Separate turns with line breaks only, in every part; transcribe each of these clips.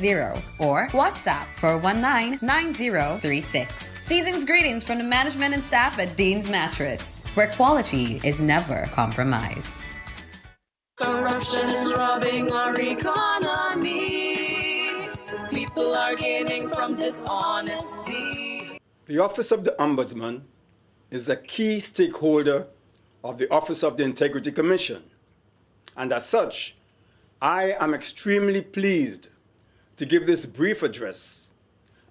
or WhatsApp 419-9036. Season's greetings from the management and staff at Dean's Mattress, where quality is never compromised.
Corruption is robbing our economy. People are gaining from dishonesty.
The Office of the Ombudsman is a key stakeholder of the Office of the Integrity Commission. And as such, I am extremely pleased to give this brief address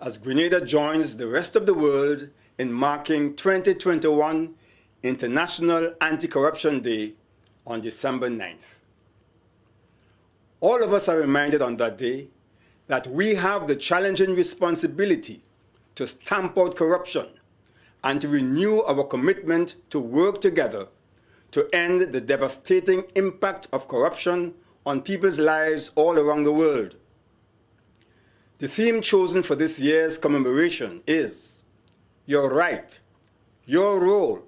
as Grenada joins the rest of the world in marking 2021 International Anti-Corruption Day on December 9th. All of us are reminded on that day that we have the challenging responsibility to stamp out corruption and to renew our commitment to work together to end the devastating impact of corruption on people's lives all around the world. The theme chosen for this year's commemoration is Your Right, Your Role,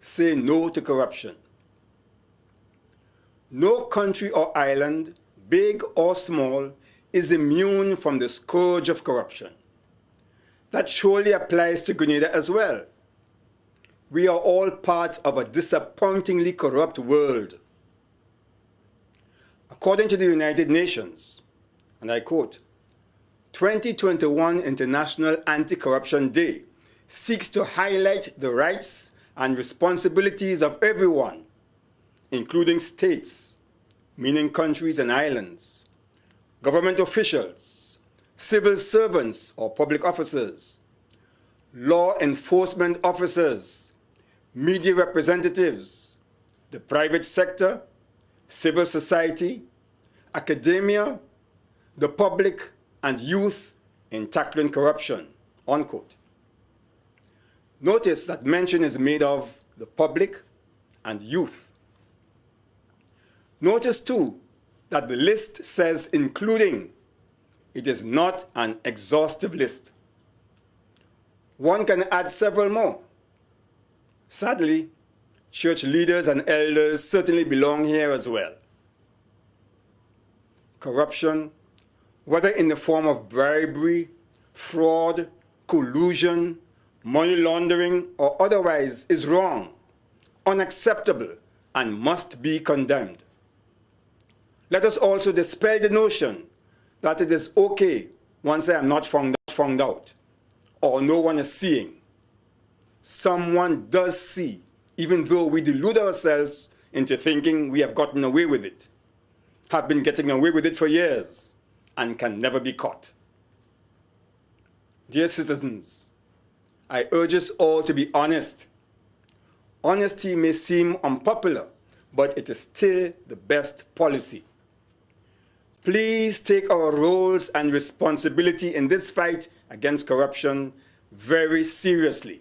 Say No to Corruption. No country or island, big or small, is immune from the scourge of corruption. That surely applies to Grenada as well. We are all part of a disappointingly corrupt world. According to the United Nations, and I quote, 2021 International Anti-Corruption Day seeks to highlight the rights and responsibilities of everyone, including states, meaning countries and islands, government officials, civil servants or public officers, law enforcement officers, media representatives, the private sector, civil society, academia, the public, and youth in tackling corruption, unquote. Notice that mention is made of the public and youth. Notice too that the list says including. It is not an exhaustive list. One can add several more. Sadly, church leaders and elders certainly belong here as well. Corruption, whether in the form of bribery, fraud, collusion, money laundering, or otherwise, is wrong, unacceptable, and must be condemned. Let us also dispel the notion that it is okay once I am not found out, or no one is seeing. Someone does see, even though we delude ourselves into thinking we have gotten away with it, have been getting away with it for years, and can never be caught. Dear citizens, I urge us all to be honest. Honesty may seem unpopular, but it is still the best policy. Please take our roles and responsibility in this fight against corruption very seriously.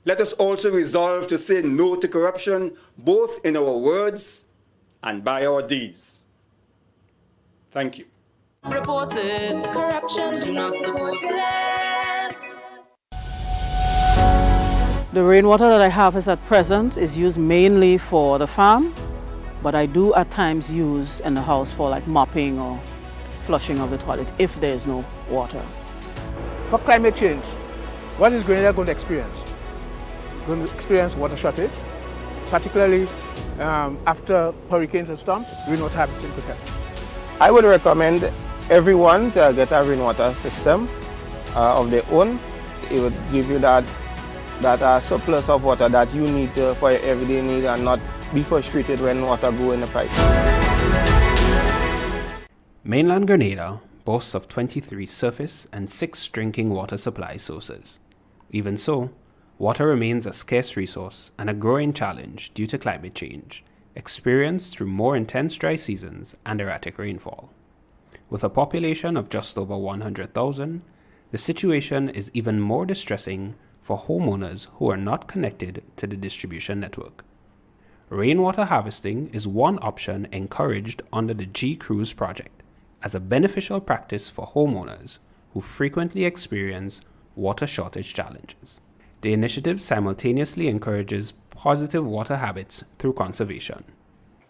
Let us also resolve to say no to corruption, both in our words and by our deeds. Thank you.
Report it. Corruption, do not support it.
The rainwater that I have is at present is used mainly for the farm, but I do at times use in the house for like mopping or flushing of the toilet if there is no water.
For climate change, what is Grenada going to experience? Going to experience water shortage, particularly after hurricanes and storms. Rainwater harvesting protection.
I would recommend everyone to get a rainwater system of their own. It would give you that surplus of water that you need for your everyday need and not be frustrated when water go in the pipe.
Mainland Grenada boasts of 23 surface and 6 drinking water supply sources. Even so, water remains a scarce resource and a growing challenge due to climate change, experienced through more intense dry seasons and erratic rainfall. With a population of just over 100,000, the situation is even more distressing for homeowners who are not connected to the distribution network. Rainwater harvesting is one option encouraged under the G-Cruise project as a beneficial practice for homeowners who frequently experience water shortage challenges. The initiative simultaneously encourages positive water habits through conservation.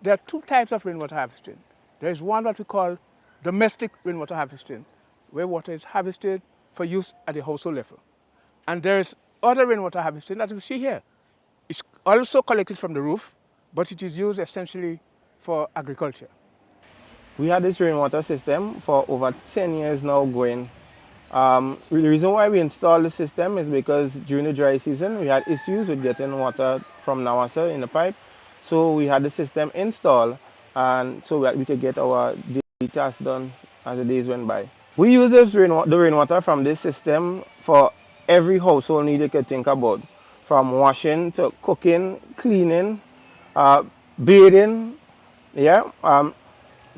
There are two types of rainwater harvesting. There is one what we call domestic rainwater harvesting, where water is harvested for use at the household level. And there is other rainwater harvesting that we see here. It's also collected from the roof, but it is used essentially for agriculture.
We had this rainwater system for over 10 years now going. The reason why we installed the system is because during the dry season we had issues with getting water from Nawassa in the pipe. So we had the system installed, and so we could get our daily tasks done as the days went by. We use the rainwater from this system for every household need you could think about, from washing to cooking, cleaning, bathing.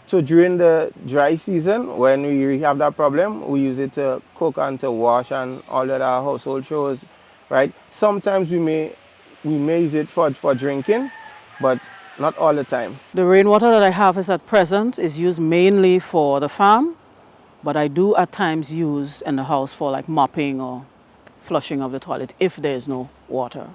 So during the dry season, when we really have that problem, we use it to cook and to wash and all other household chores, right? Sometimes we may use it for drinking, but not all the time.
The rainwater that I harvest at present is used mainly for the farm, but I do at times use in the house for like mopping or flushing of the toilet if there is no water.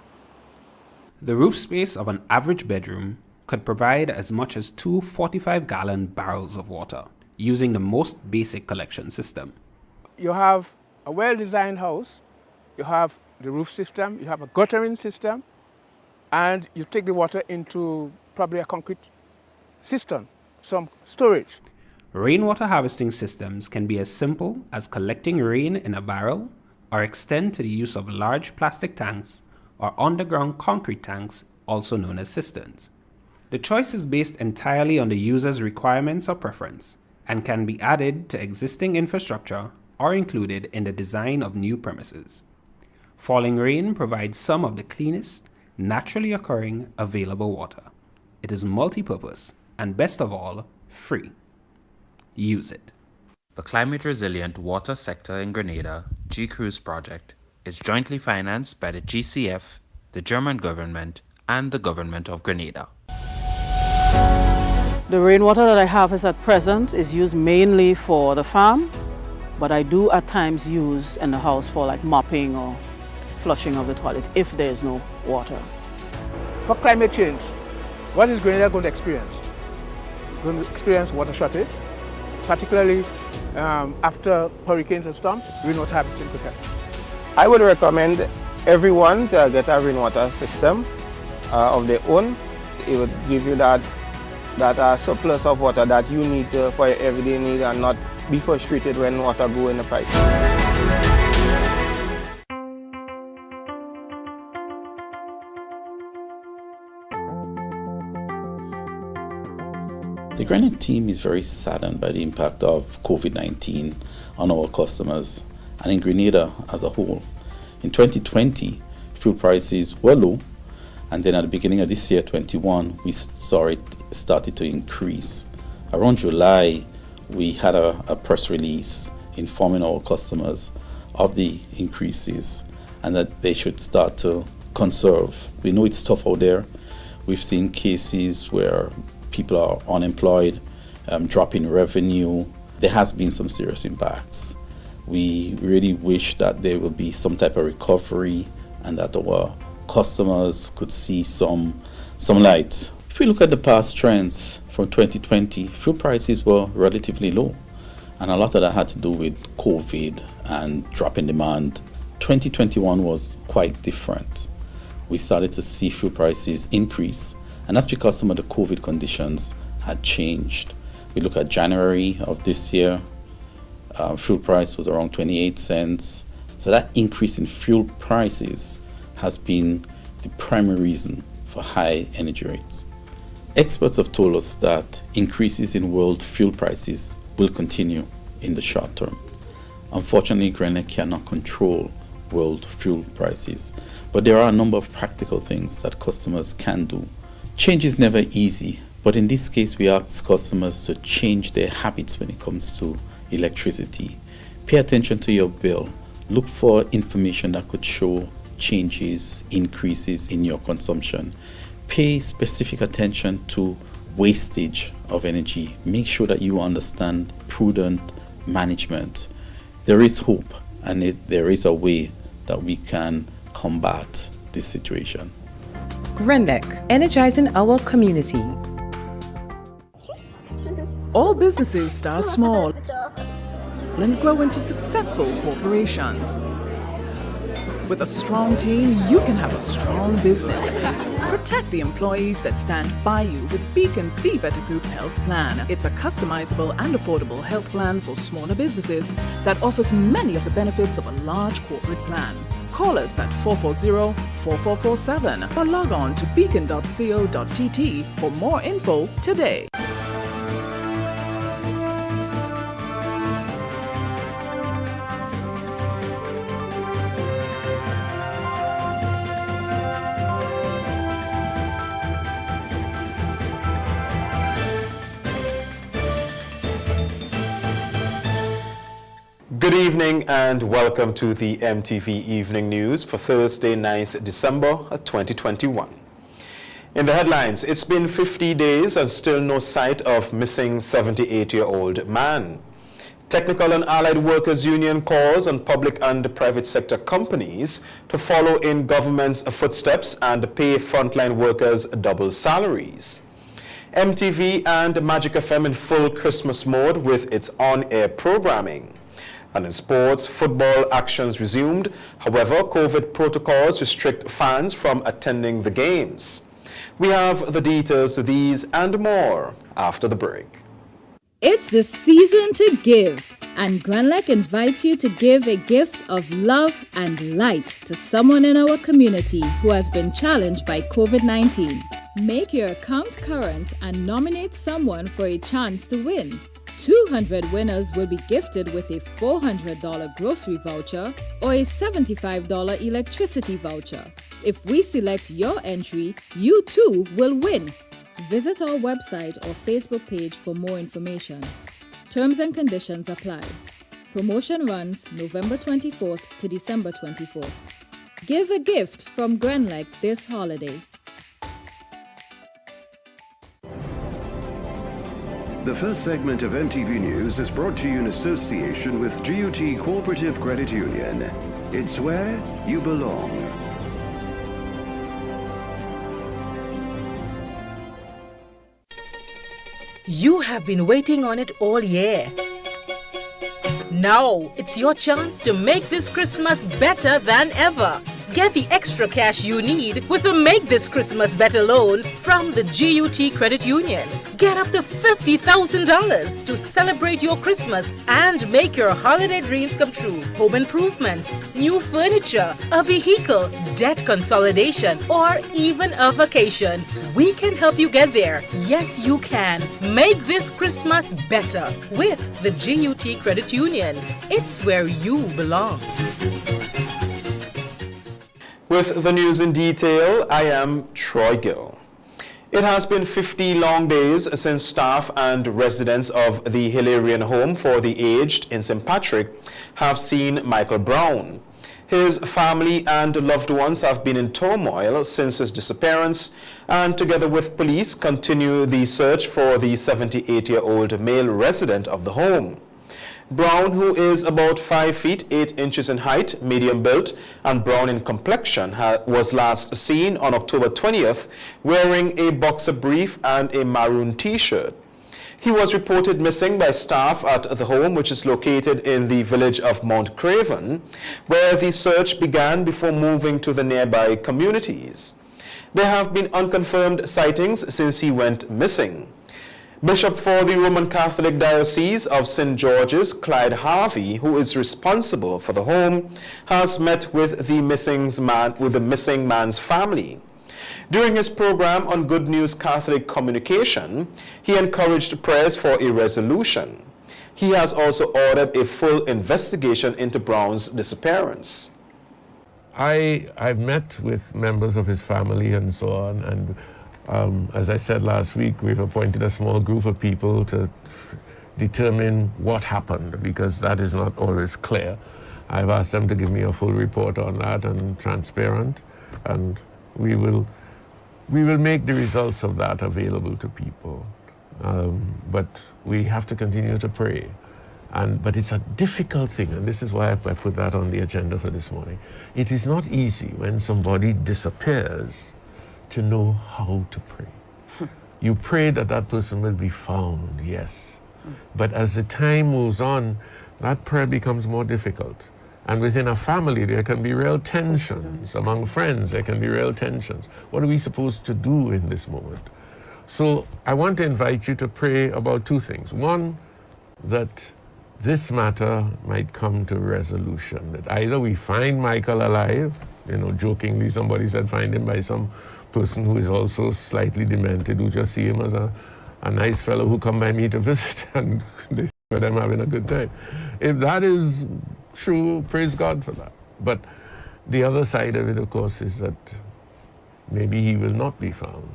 The roof space of an average bedroom could provide as much as 2 45-gallon barrels of water using the most basic collection system.
You have a well-designed house, you have the roof system, you have a guttering system, and you take the water into probably a concrete cistern, some storage.
Rainwater harvesting systems can be as simple as collecting rain in a barrel or extend to the use of large plastic tanks or underground concrete tanks, also known as cisterns. The choice is based entirely on the user's requirements or preference and can be added to existing infrastructure or included in the design of new premises. Falling rain provides some of the cleanest, naturally occurring available water. It is multi-purpose and, best of all, free. Use it.
The Climate Resilient Water Sector in Grenada, GCRUISE project, is jointly financed by the GCF, the German government, and the government of Grenada.
The rainwater that I harvest at present is used mainly for the farm, but I do at times use in the house for like mopping or flushing of the toilet if there is no water.
For climate change, what is Grenada going to experience? Going to experience water shortage, particularly after hurricanes and storms. Rainwater harvesting could help.
I would recommend everyone to get a rainwater system of their own. It would give you that surplus of water that you need for your everyday need and not be frustrated when water go in the pipe.
The Grenada team is very saddened by the impact of COVID-19 on our customers and in Grenada as a whole. In 2020, fuel prices were low, and then at the beginning of this year, 21, we saw it started to increase. Around July, we had a press release informing our customers of the increases and that they should start to conserve. We know it's tough out there. We've seen cases where people are unemployed, dropping revenue. There has been some serious impacts. We really wish that there will be some type of recovery and that our customers could see some light. If we look at the past trends from 2020, fuel prices were relatively low, and a lot of that had to do with COVID and drop in demand. 2021 was quite different. We started to see fuel prices increase, and that's because some of the COVID conditions had changed. We look at January of this year, fuel price was around 28 cents. So that increase in fuel prices has been the primary reason for high energy rates. Experts have told us that increases in world fuel prices will continue in the short term. Unfortunately, Grenada cannot control world fuel prices, but there are a number of practical things that customers can do. Change is never easy, but in this case we ask customers to change their habits when it comes to electricity. Pay attention to your bill. Look for information that could show changes, increases in your consumption. Pay specific attention to wastage of energy. Make sure that you understand prudent management. There is hope, and there is a way that we can combat this situation.
Grendec, energizing our community. All businesses start small and grow into successful corporations. With a strong team, you can have a strong business. Protect the employees that stand by you with Beacon's Be Better Group Health Plan. It's a customizable and affordable health plan for smaller businesses that offers many of the benefits of a large corporate plan. Call us at 440-4447 or log on to beacon.co.tt for more info today.
Good evening and welcome to the MTV Evening News for Thursday, 9th December 2021. In the headlines, it's been 50 days and still no sight of missing 78-year-old man. Technical and Allied Workers Union calls on public and private sector companies to follow in government's footsteps and pay frontline workers double salaries. MTV and Magic FM in full Christmas mode with its on-air programming. And in sports, football actions resumed. However, COVID protocols restrict fans from attending the games. We have the details to these and more after the break.
It's the season to give, and Granlec invites you to give a gift of love and light to someone in our community who has been challenged by COVID-19. Make your account current and nominate someone for a chance to win. 200 winners will be gifted with a $400 grocery voucher or a $75 electricity voucher. If we select your entry, you too will win. Visit our website or Facebook page for more information. Terms and conditions apply. Promotion runs November 24th to December 24th. Give a gift from Granlec this holiday.
The first segment of MTV News is brought to you in association with GUT Cooperative Credit Union. It's where you belong.
You have been waiting on it all year. Now it's your chance to make this Christmas better than ever. Get the extra cash you need with a Make This Christmas Better loan from the GUT Credit Union. Get up to $50,000 to celebrate your Christmas and make your holiday dreams come true. Home improvements, new furniture, a vehicle, debt consolidation, or even a vacation. We can help you get there. Yes, you can. Make this Christmas better with the GUT Credit Union. It's where you belong.
With the news in detail, I am Troy Gill. It has been 50 long days since staff and residents of the Hilarion Home for the Aged in St. Patrick have seen Michael Brown. His family and loved ones have been in turmoil since his disappearance and together with police continue the search for the 78-year-old male resident of the home. Brown, who is about 5 feet 8 inches in height, medium built, and brown in complexion, was last seen on October 20th wearing a boxer brief and a maroon t-shirt. He was reported missing by staff at the home, which is located in the village of Mount Craven, where the search began before moving to the nearby communities. There have been unconfirmed sightings since he went missing. Bishop for the Roman Catholic Diocese of St. George's, Clyde Harvey, who is responsible for the home, has met with the missing man's family. During his program on Good News Catholic Communication, he encouraged prayers for a resolution. He has also ordered a full investigation into Brown's disappearance.
I've met with members of his family and so on, and as I said last week, we've appointed a small group of people to determine what happened, because that is not always clear. I've asked them to give me a full report on that and transparent, and we will make the results of that available to people. But we have to continue to pray. But it's a difficult thing, and this is why I put that on the agenda for this morning. It is not easy when somebody disappears to know how to pray. You pray that that person will be found, yes. But as the time moves on, that prayer becomes more difficult. And within a family, there can be real tensions. Among friends, there can be real tensions. What are we supposed to do in this moment? So I want to invite you to pray about two things. One, that this matter might come to resolution, that either we find Michael alive, jokingly somebody said find him by some person who is also slightly demented, who just see him as a nice fellow who come by me to visit, and they see them having a good time. If that is true, praise God for that. But the other side of it, of course, is that maybe he will not be found.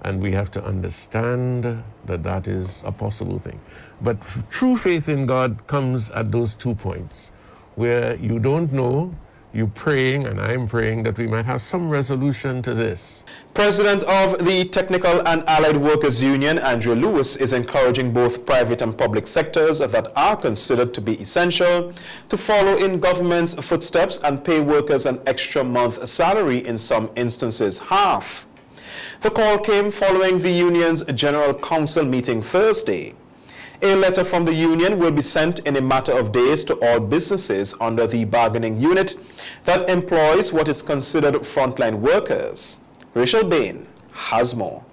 And we have to understand that that is a possible thing. But true faith in God comes at those 2 points, where you don't know, you're praying, and I'm praying that we might have some resolution to this.
President of the Technical and Allied Workers Union, Andrew Lewis, is encouraging both private and public sectors that are considered to be essential to follow in government's footsteps and pay workers an extra month salary, in some instances half. The call came following the union's General Council meeting Thursday. A letter from the union will be sent in a matter of days to all businesses under the bargaining unit that employs what is considered frontline workers. Rachel Bain has more.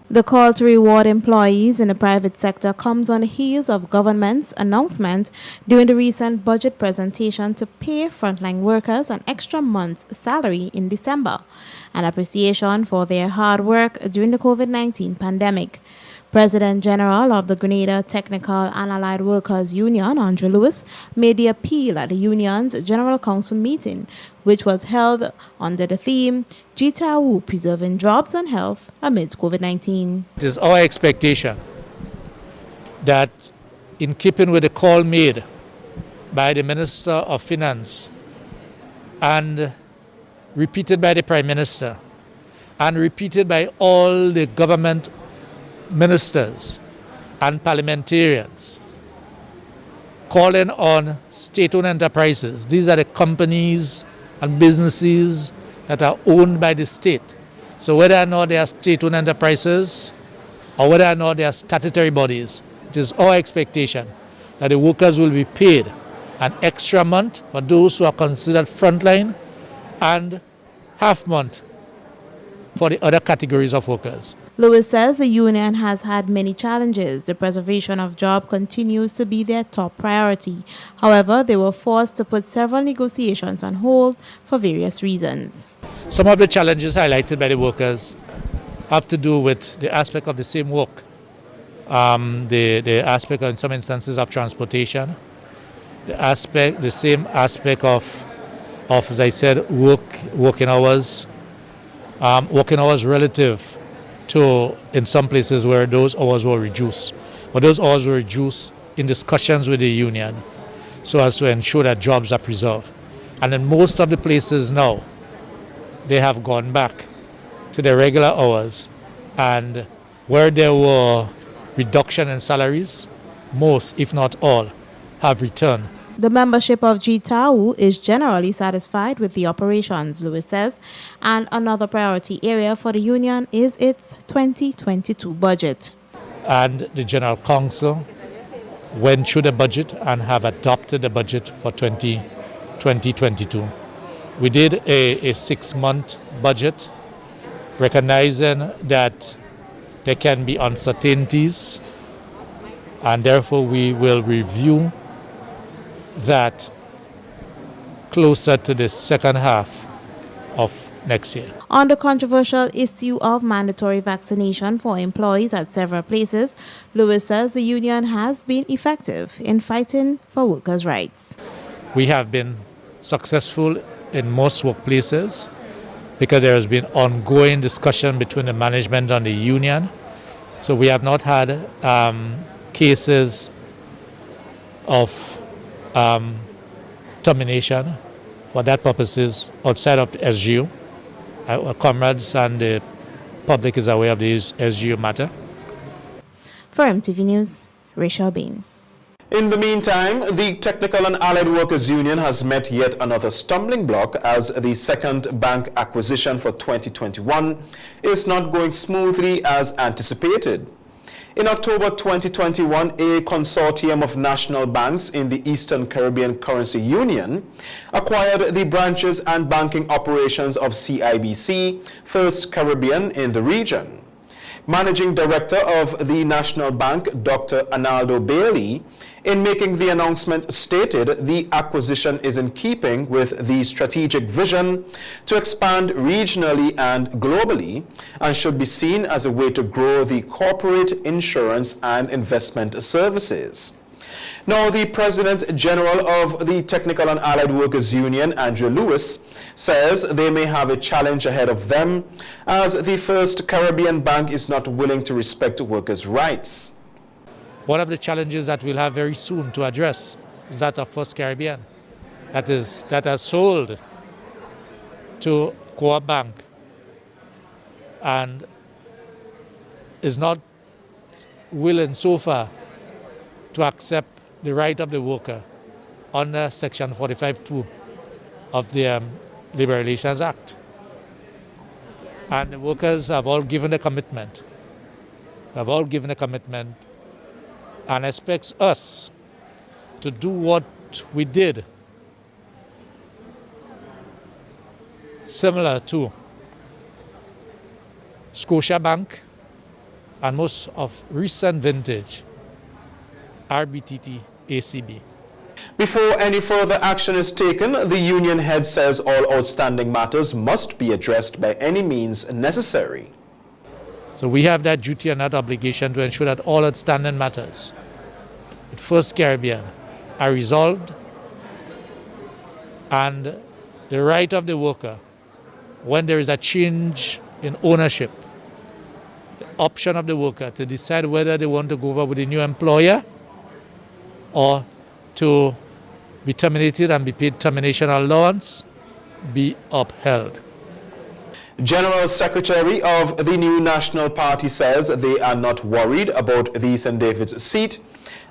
The call to reward employees in the private sector comes on the heels of government's announcement during the recent budget presentation to pay frontline workers an extra month's salary in December, an appreciation for their hard work during the COVID-19 pandemic. President General of the Grenada Technical and Allied Workers Union, Andrew Lewis, made the appeal at the union's General Council meeting, which was held under the theme, GTAU Preserving Jobs and Health Amidst COVID-19.
It is our expectation that, in keeping with the call made by the Minister of Finance and repeated by the Prime Minister and repeated by all the government ministers and parliamentarians, calling on state-owned enterprises. These are the companies and businesses that are owned by the state. So whether or not they are state-owned enterprises or whether or not they are statutory bodies, it is our expectation that the workers will be paid an extra month for those who are considered frontline and half month for the other categories of workers.
Lewis says the union has had many challenges. The preservation of jobs continues to be their top priority. However, they were forced to put several negotiations on hold for various reasons.
Some of the challenges highlighted by the workers have to do with the aspect of the same work, the aspect in some instances of transportation, the same aspect of as I said, working hours relative to in some places where those hours were reduced. But those hours were reduced in discussions with the union so as to ensure that jobs are preserved. And in most of the places now, they have gone back to their regular hours, and where there were reduction in salaries, most, if not all, have returned.
The membership of GTAU is generally satisfied with the operations, Lewis says, and another priority area for the union is its 2022 budget.
And the General Council went through the budget and have adopted the budget for 2022. We did a 6-month budget, recognizing that there can be uncertainties, and therefore we will review that closer to the second half of next year.
On the controversial issue of mandatory vaccination for employees at several places, Lewis says the union has been effective in fighting for workers' rights.
We have been successful in most workplaces because there has been ongoing discussion between the management and the union. So we have not had cases of termination for that purposes outside of the SGU. Our comrades and the public is aware of this SGU matter.
For MTV News, Rachel Bain.
In the meantime, the Technical and Allied Workers Union has met yet another stumbling block as the second bank acquisition for 2021 is not going smoothly as anticipated. In October 2021, a consortium of national banks in the Eastern Caribbean Currency Union acquired the branches and banking operations of CIBC, First Caribbean in the region. Managing Director of the National Bank, Dr. Analdo Bailey, in making the announcement stated the acquisition is in keeping with the strategic vision to expand regionally and globally and should be seen as a way to grow the corporate insurance and investment services. Now, the President General of the Technical and Allied Workers Union, Andrew Lewis, says they may have a challenge ahead of them as the First Caribbean Bank is not willing to respect workers' rights.
One of the challenges that we'll have very soon to address is that of First Caribbean, that has sold to Co-op Bank and is not willing so far to accept the right of the worker under Section 45(2) of the Labor Relations Act. And the workers have all given a commitment. And expects us to do what we did, similar to Scotiabank and most of recent vintage RBTT ACB.
Before any further action is taken, the union head says all outstanding matters must be addressed by any means necessary.
So we have that duty and that obligation to ensure that all outstanding matters at First Caribbean are resolved and the right of the worker, when there is a change in ownership, the option of the worker to decide whether they want to go over with a new employer or to be terminated and be paid termination allowance, be upheld.
General Secretary of the new National Party says they are not worried about the St. David's seat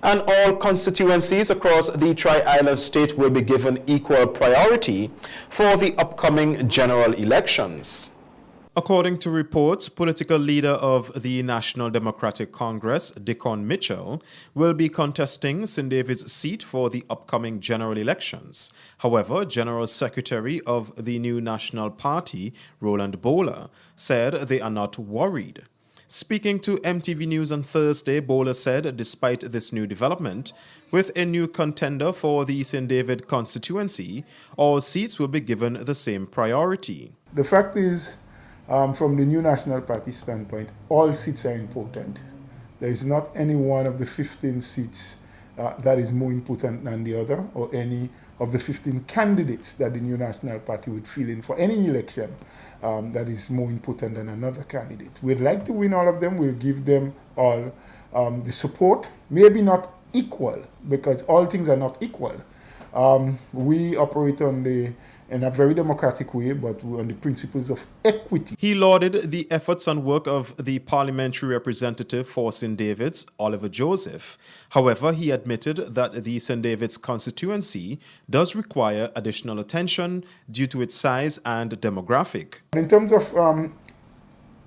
and all constituencies across the Tri-Island state will be given equal priority for the upcoming general elections.
According to reports, political leader of the National Democratic Congress, Dickon Mitchell, will be contesting St. David's seat for the upcoming general elections. However, General Secretary of the new National Party, Roland Bowler, said they are not worried. Speaking to MTV News on Thursday, Bowler said despite this new development, with a new contender for the St. David constituency, all seats will be given the same priority.
The fact is, from the new National Party standpoint, all seats are important. There is not any one of the 15 seats that is more important than the other, or any of the 15 candidates that the new National Party would fill in for any election that is more important than another candidate. We'd like to win all of them. We'll give them all the support, maybe not equal, because all things are not equal. We operate in a very democratic way, but on the principles of equity.
He lauded the efforts and work of the parliamentary representative for St. David's, Oliver Joseph. However, he admitted that the St. David's constituency does require additional attention due to its size and demographic.
In terms of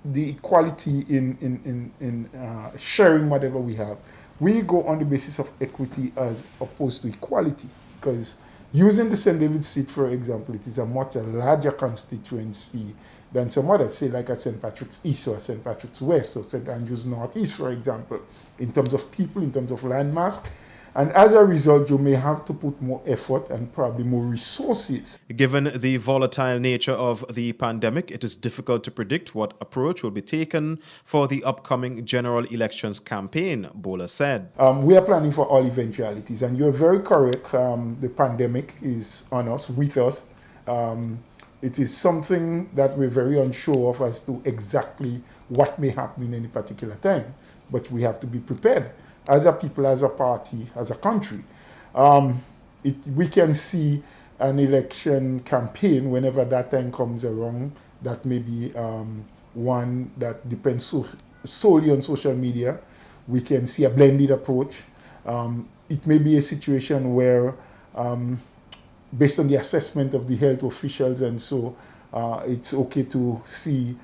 the equality in sharing whatever we have, we go on the basis of equity as opposed to equality, because using the St. David's seat, for example, it is a much larger constituency than some others, say like at St. Patrick's East or St. Patrick's West or St. Andrew's Northeast, for example, in terms of people, in terms of landmass. And as a result, you may have to put more effort and probably more resources.
Given the volatile nature of the pandemic, it is difficult to predict what approach will be taken for the upcoming general elections campaign, Bowler said.
We are planning for all eventualities, and you're very correct. The pandemic is on us, with us. It is something that we're very unsure of as to exactly what may happen in any particular time, but we have to be prepared. As a people, as a party, as a country, we can see an election campaign whenever that time comes around. That may be one that depends solely on social media. We can see a blended approach. It may be a situation where, based on the assessment of the health officials and so, it's okay to see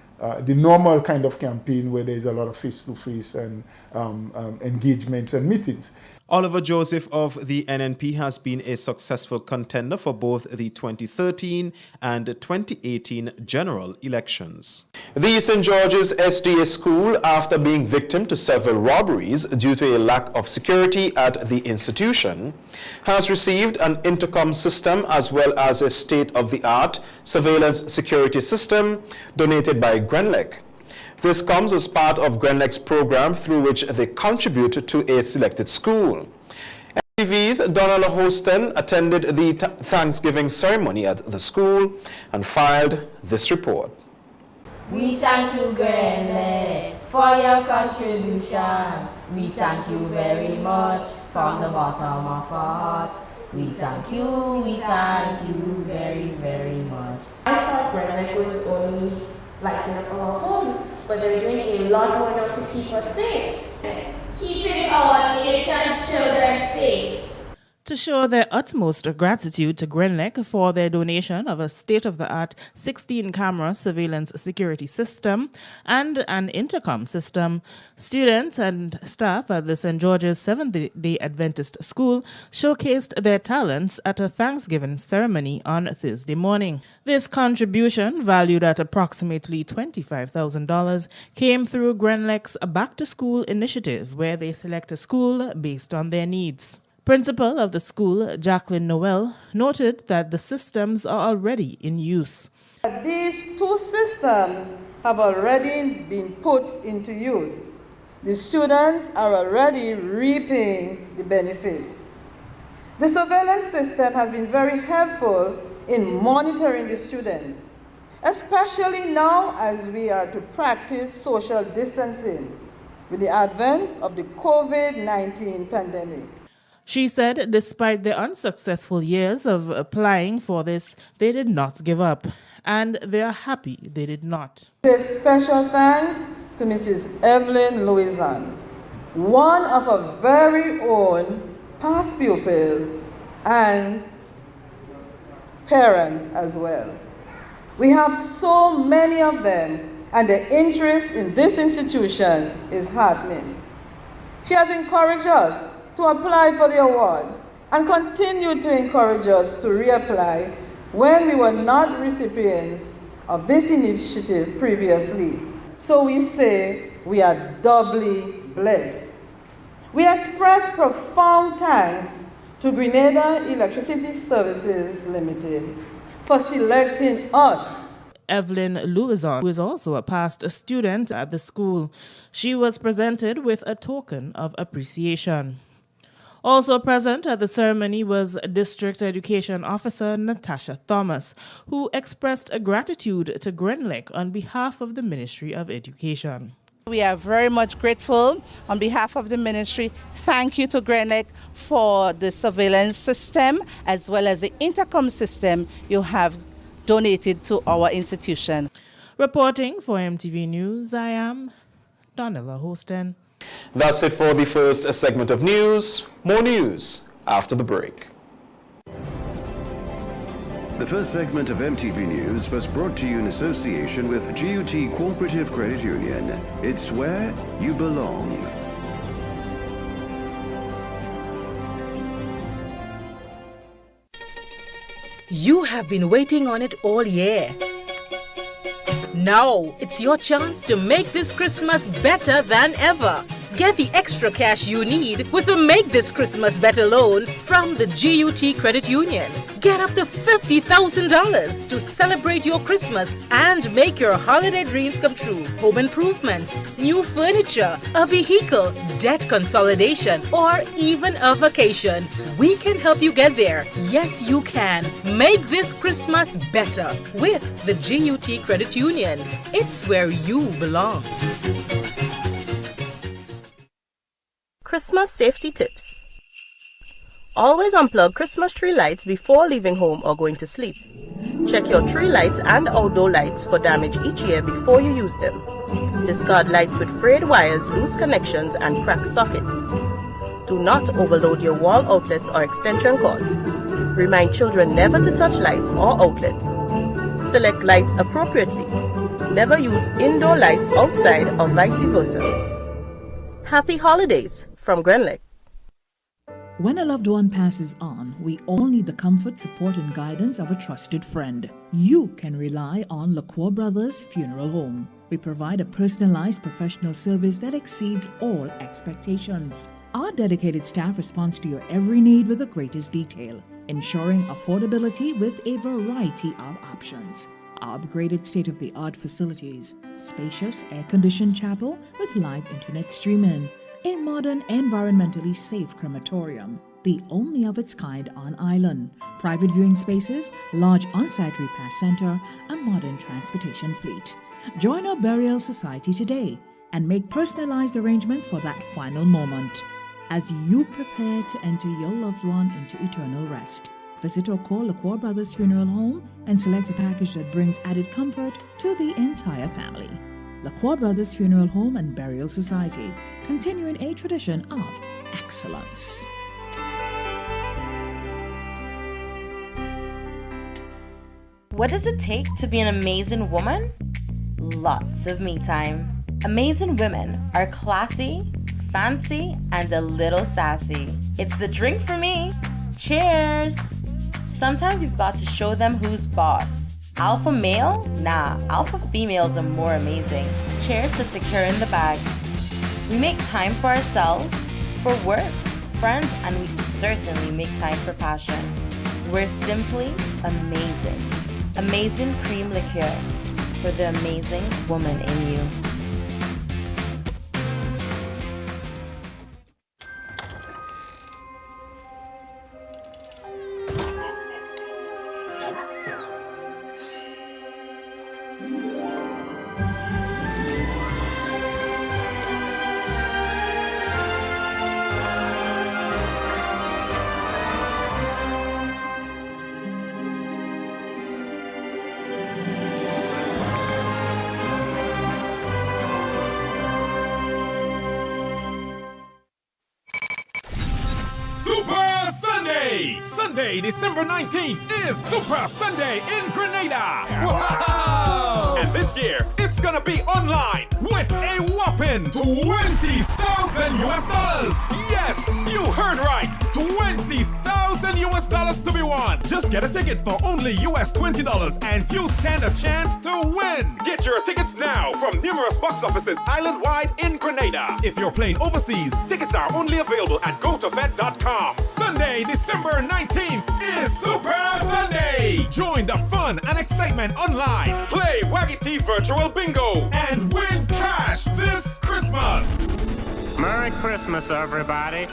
the normal kind of campaign where there's a lot of face-to-face and engagements and meetings.
Oliver Joseph of the NNP has been a successful contender for both the 2013 and 2018 general elections.
The St. George's SDA School, after being victim to several robberies due to a lack of security at the institution, has received an intercom system as well as a state-of-the-art surveillance security system donated by GrenLec. This comes as part of GrenLec's program through which they contribute to a selected school. MTV's Donald Hostin attended the Thanksgiving ceremony at the school and filed this report.
We thank you, GrenLec, for your contribution. We thank you very much from the bottom of our hearts. We thank you very, very much.
I thought GrenLec was only lighting up our homes, but they're doing a lot more now to keep us safe.
Keeping our nation's children safe.
To show their utmost gratitude to GrenLec for their donation of a state-of-the-art 16-camera surveillance security system and an intercom system, students and staff at the St. George's Seventh-day Adventist School showcased their talents at a Thanksgiving ceremony on Thursday morning. This contribution, valued at approximately $25,000, came through GrenLec's Back-to-School initiative, where they select a school based on their needs. Principal of the school, Jacqueline Noel, noted that the systems are already in use.
These two systems have already been put into use. The students are already reaping the benefits. The surveillance system has been very helpful in monitoring the students, especially now as we are to practice social distancing with the advent of the COVID-19 pandemic.
She said despite their unsuccessful years of applying for this, they did not give up, and they are happy they did not.
A special thanks to Mrs. Evelyn Louisan, one of our very own past pupils and parent as well. We have so many of them, and the interest in this institution is heartening. She has encouraged us to apply for the award and continue to encourage us to reapply when we were not recipients of this initiative previously. So we say we are doubly blessed. We express profound thanks to Grenada Electricity Services Limited for selecting us.
Evelyn Louison, who is also a past student at the school, she was presented with a token of appreciation. Also present at the ceremony was District Education Officer Natasha Thomas, who expressed a gratitude to GrenLec on behalf of the Ministry of Education.
We are very much grateful on behalf of the ministry. Thank you to GrenLec for the surveillance system as well as the intercom system you have donated to our institution.
Reporting for MTV News, I am Donella Hostin.
That's it for the first segment of news. More news after the break.
The first segment of MTV News was brought to you in association with GUT Cooperative Credit Union. It's where you belong.
You have been waiting on it all year. Now, it's your chance to make this Christmas better than ever. Get the extra cash you need with a Make This Christmas Better loan from the GUT Credit Union. Get up to $50,000 to celebrate your Christmas and make your holiday dreams come true. Home improvements, new furniture, a vehicle, debt consolidation, or even a vacation. We can help you get there. Yes, you can. Make this Christmas better with the GUT Credit Union. It's where you belong.
Christmas safety tips. Always unplug Christmas tree lights before leaving home or going to sleep. Check your tree lights and outdoor lights for damage each year before you use them. Discard lights with frayed wires, loose connections, and cracked sockets. Do not overload your wall outlets or extension cords. Remind children never to touch lights or outlets. Select lights appropriately. Never use indoor lights outside or vice versa. Happy holidays from Grenlec.
When a loved one passes on, we all need the comfort, support, and guidance of a trusted friend. You can rely on LaCour Brothers Funeral Home. We provide a personalized professional service that exceeds all expectations. Our dedicated staff responds to your every need with the greatest detail, ensuring affordability with a variety of options. Our upgraded state-of-the-art facilities, spacious air-conditioned chapel with live internet streaming, a modern, environmentally safe crematorium, the only of its kind on island, private viewing spaces, large on-site repast center, a modern transportation fleet. Join our burial society today and make personalized arrangements for that final moment as you prepare to enter your loved one into eternal rest. Visit or call LaCour Brothers Funeral Home and select a package that brings added comfort to the entire family. LaCour Brothers Funeral Home and Burial Society, continuing a tradition of excellence.
What does it take to be an amazing woman? Lots of me time. Amazing women are classy, fancy, and a little sassy. It's the drink for me. Cheers! Sometimes you've got to show them who's boss. Alpha male? Nah, alpha females are more amazing. Cheers to securing the bag. We make time for ourselves, for work, friends, and we certainly make time for passion. We're simply amazing. Amazing cream liqueur for the amazing woman in you.
Sunday, December 19th is Super Sunday in Grenada. Wow! And this year, it's gonna be online with a whopping $20,000 US. Yes, you heard right. $20,000 US to be won. Just get a ticket for only US $20 and you stand a chance to win. Get your tickets now from numerous box offices island-wide in Grenada. If you're playing overseas, tickets are only available at gotofet.com. Sunday, December 19th is Super Sunday. Join the fun and excitement online. Play Waggy T Virtual Bingo and win cash this Christmas.
Merry Christmas, everybody.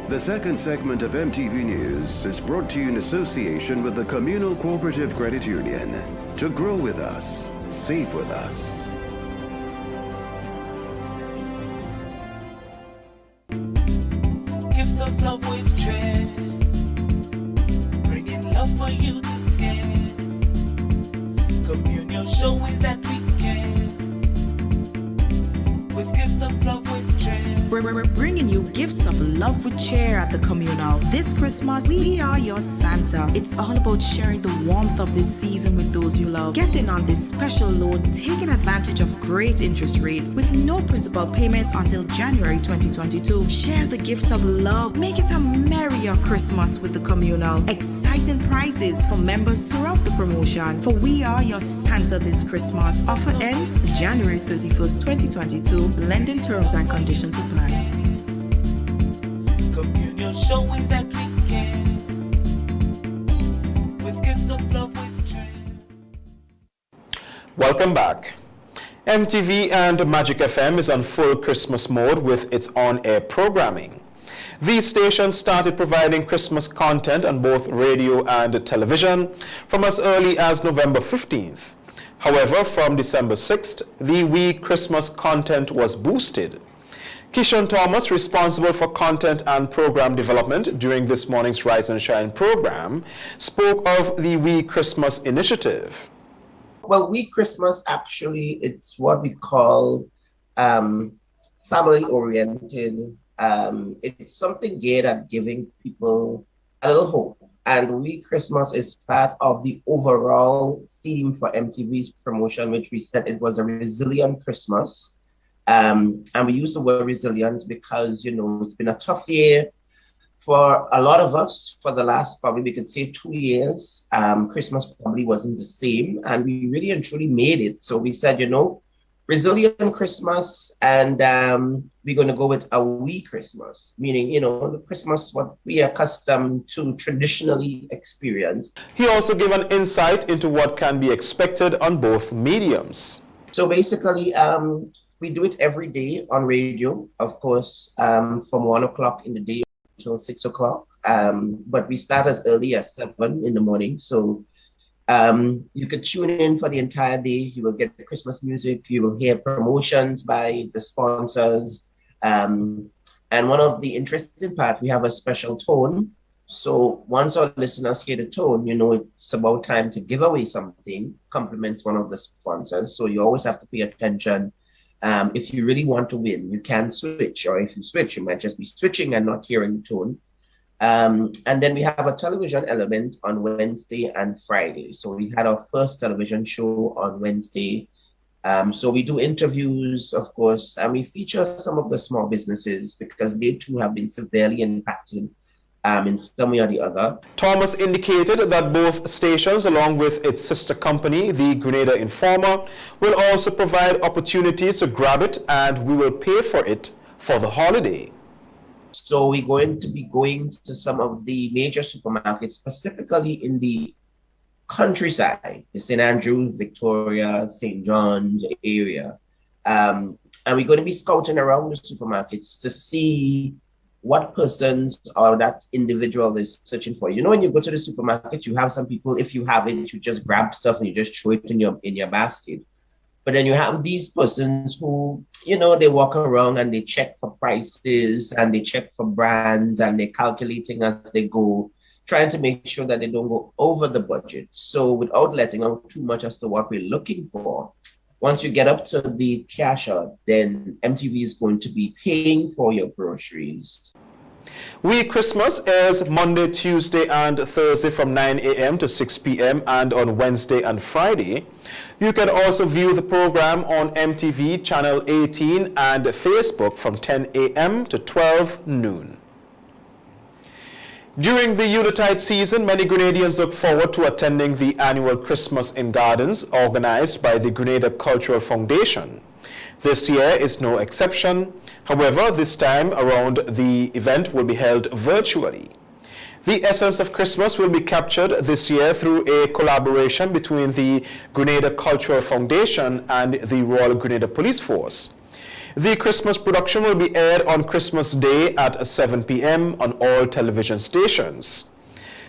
The second segment of MTV News is brought to you in association with the Communal Cooperative Credit Union. To grow with us, save with us.
Gifts of love with dread, bringing love for you this year. Communion showing that we care, with gifts of love with dread.
We're bringing you gifts of love with cheer at the Communal. This Christmas, we are your Santa. It's all about sharing the warmth of this season with those you love. Get in on this special loan, taking advantage of great interest rates with no principal payments until January 2022. Share the gift of love. Make it a merrier Christmas with the Communal. Exciting prizes for members throughout the promotion. For we are your Santa this Christmas. Offer ends January 31st, 2022. Lending terms and conditions apply.
Communion showing that we care, with gifts of love with joy.
Welcome back. MTV and Magic FM is on full Christmas mode with its on-air programming. These stations started providing Christmas content on both radio and television from as early as November 15th. However, from December 6th, the week Christmas content was boosted. Kishon Thomas, responsible for content and program development during this morning's Rise and Shine program, spoke of the We Christmas initiative.
Well, We Christmas, actually, it's what we call family-oriented. It's something geared at giving people a little hope and We Christmas is part of the overall theme for MTV's promotion, which we said it was a resilient Christmas. And we use the word resilient because, it's been a tough year for a lot of us for the last, probably we could say 2 years. Christmas probably wasn't the same, and we really and truly made it. So we said, resilient Christmas, and we're going to go with a wee Christmas, meaning, the Christmas what we are accustomed to traditionally experience.
He also gave an insight into what can be expected on both mediums.
So basically, we do it every day on radio, of course, from 1 o'clock in the day until 6 o'clock. But we start as early as 7 in the morning. So you could tune in for the entire day. You will get the Christmas music. You will hear promotions by the sponsors. And one of the interesting part, we have a special tone. So once our listeners hear the tone, it's about time to give away something, compliments one of the sponsors. So you always have to pay attention. If you really want to win, you can switch. Or if you switch, you might just be switching and not hearing the tone. And then we have a television element on Wednesday and Friday. So we had our first television show on Wednesday. So we do interviews, of course, and we feature some of the small businesses because they too have been severely impacted in some way or the other.
Thomas indicated that both stations, along with its sister company, the Grenada Informer, will also provide opportunities to grab it, and we will pay for it for the holiday.
So we're going to be going to some of the major supermarkets, specifically in the countryside, the St. Andrews, Victoria, St. John's area. And we're going to be scouting around the supermarkets to see what persons or that individual is searching for. When you go to the supermarket, you have some people, if you have it, you just grab stuff and you just throw it in your basket. But then you have these persons who, they walk around and they check for prices and they check for brands and they're calculating as they go, trying to make sure that they don't go over the budget. So without letting out too much as to what we're looking for, once you get up to the cashier, then MTV is going to be paying for your groceries.
We Christmas airs Monday, Tuesday, and Thursday from 9 a.m. to 6 p.m. and on Wednesday and Friday. You can also view the program on MTV Channel 18 and Facebook from 10 a.m. to 12 noon. During the Yuletide season, many Grenadians look forward to attending the annual Christmas in Gardens organized by the Grenada Cultural Foundation. This year is no exception. However, this time around, the event will be held virtually. The essence of Christmas will be captured this year through a collaboration between the Grenada Cultural Foundation and the Royal Grenada Police Force. The Christmas production will be aired on Christmas Day at 7 p.m. on all television stations.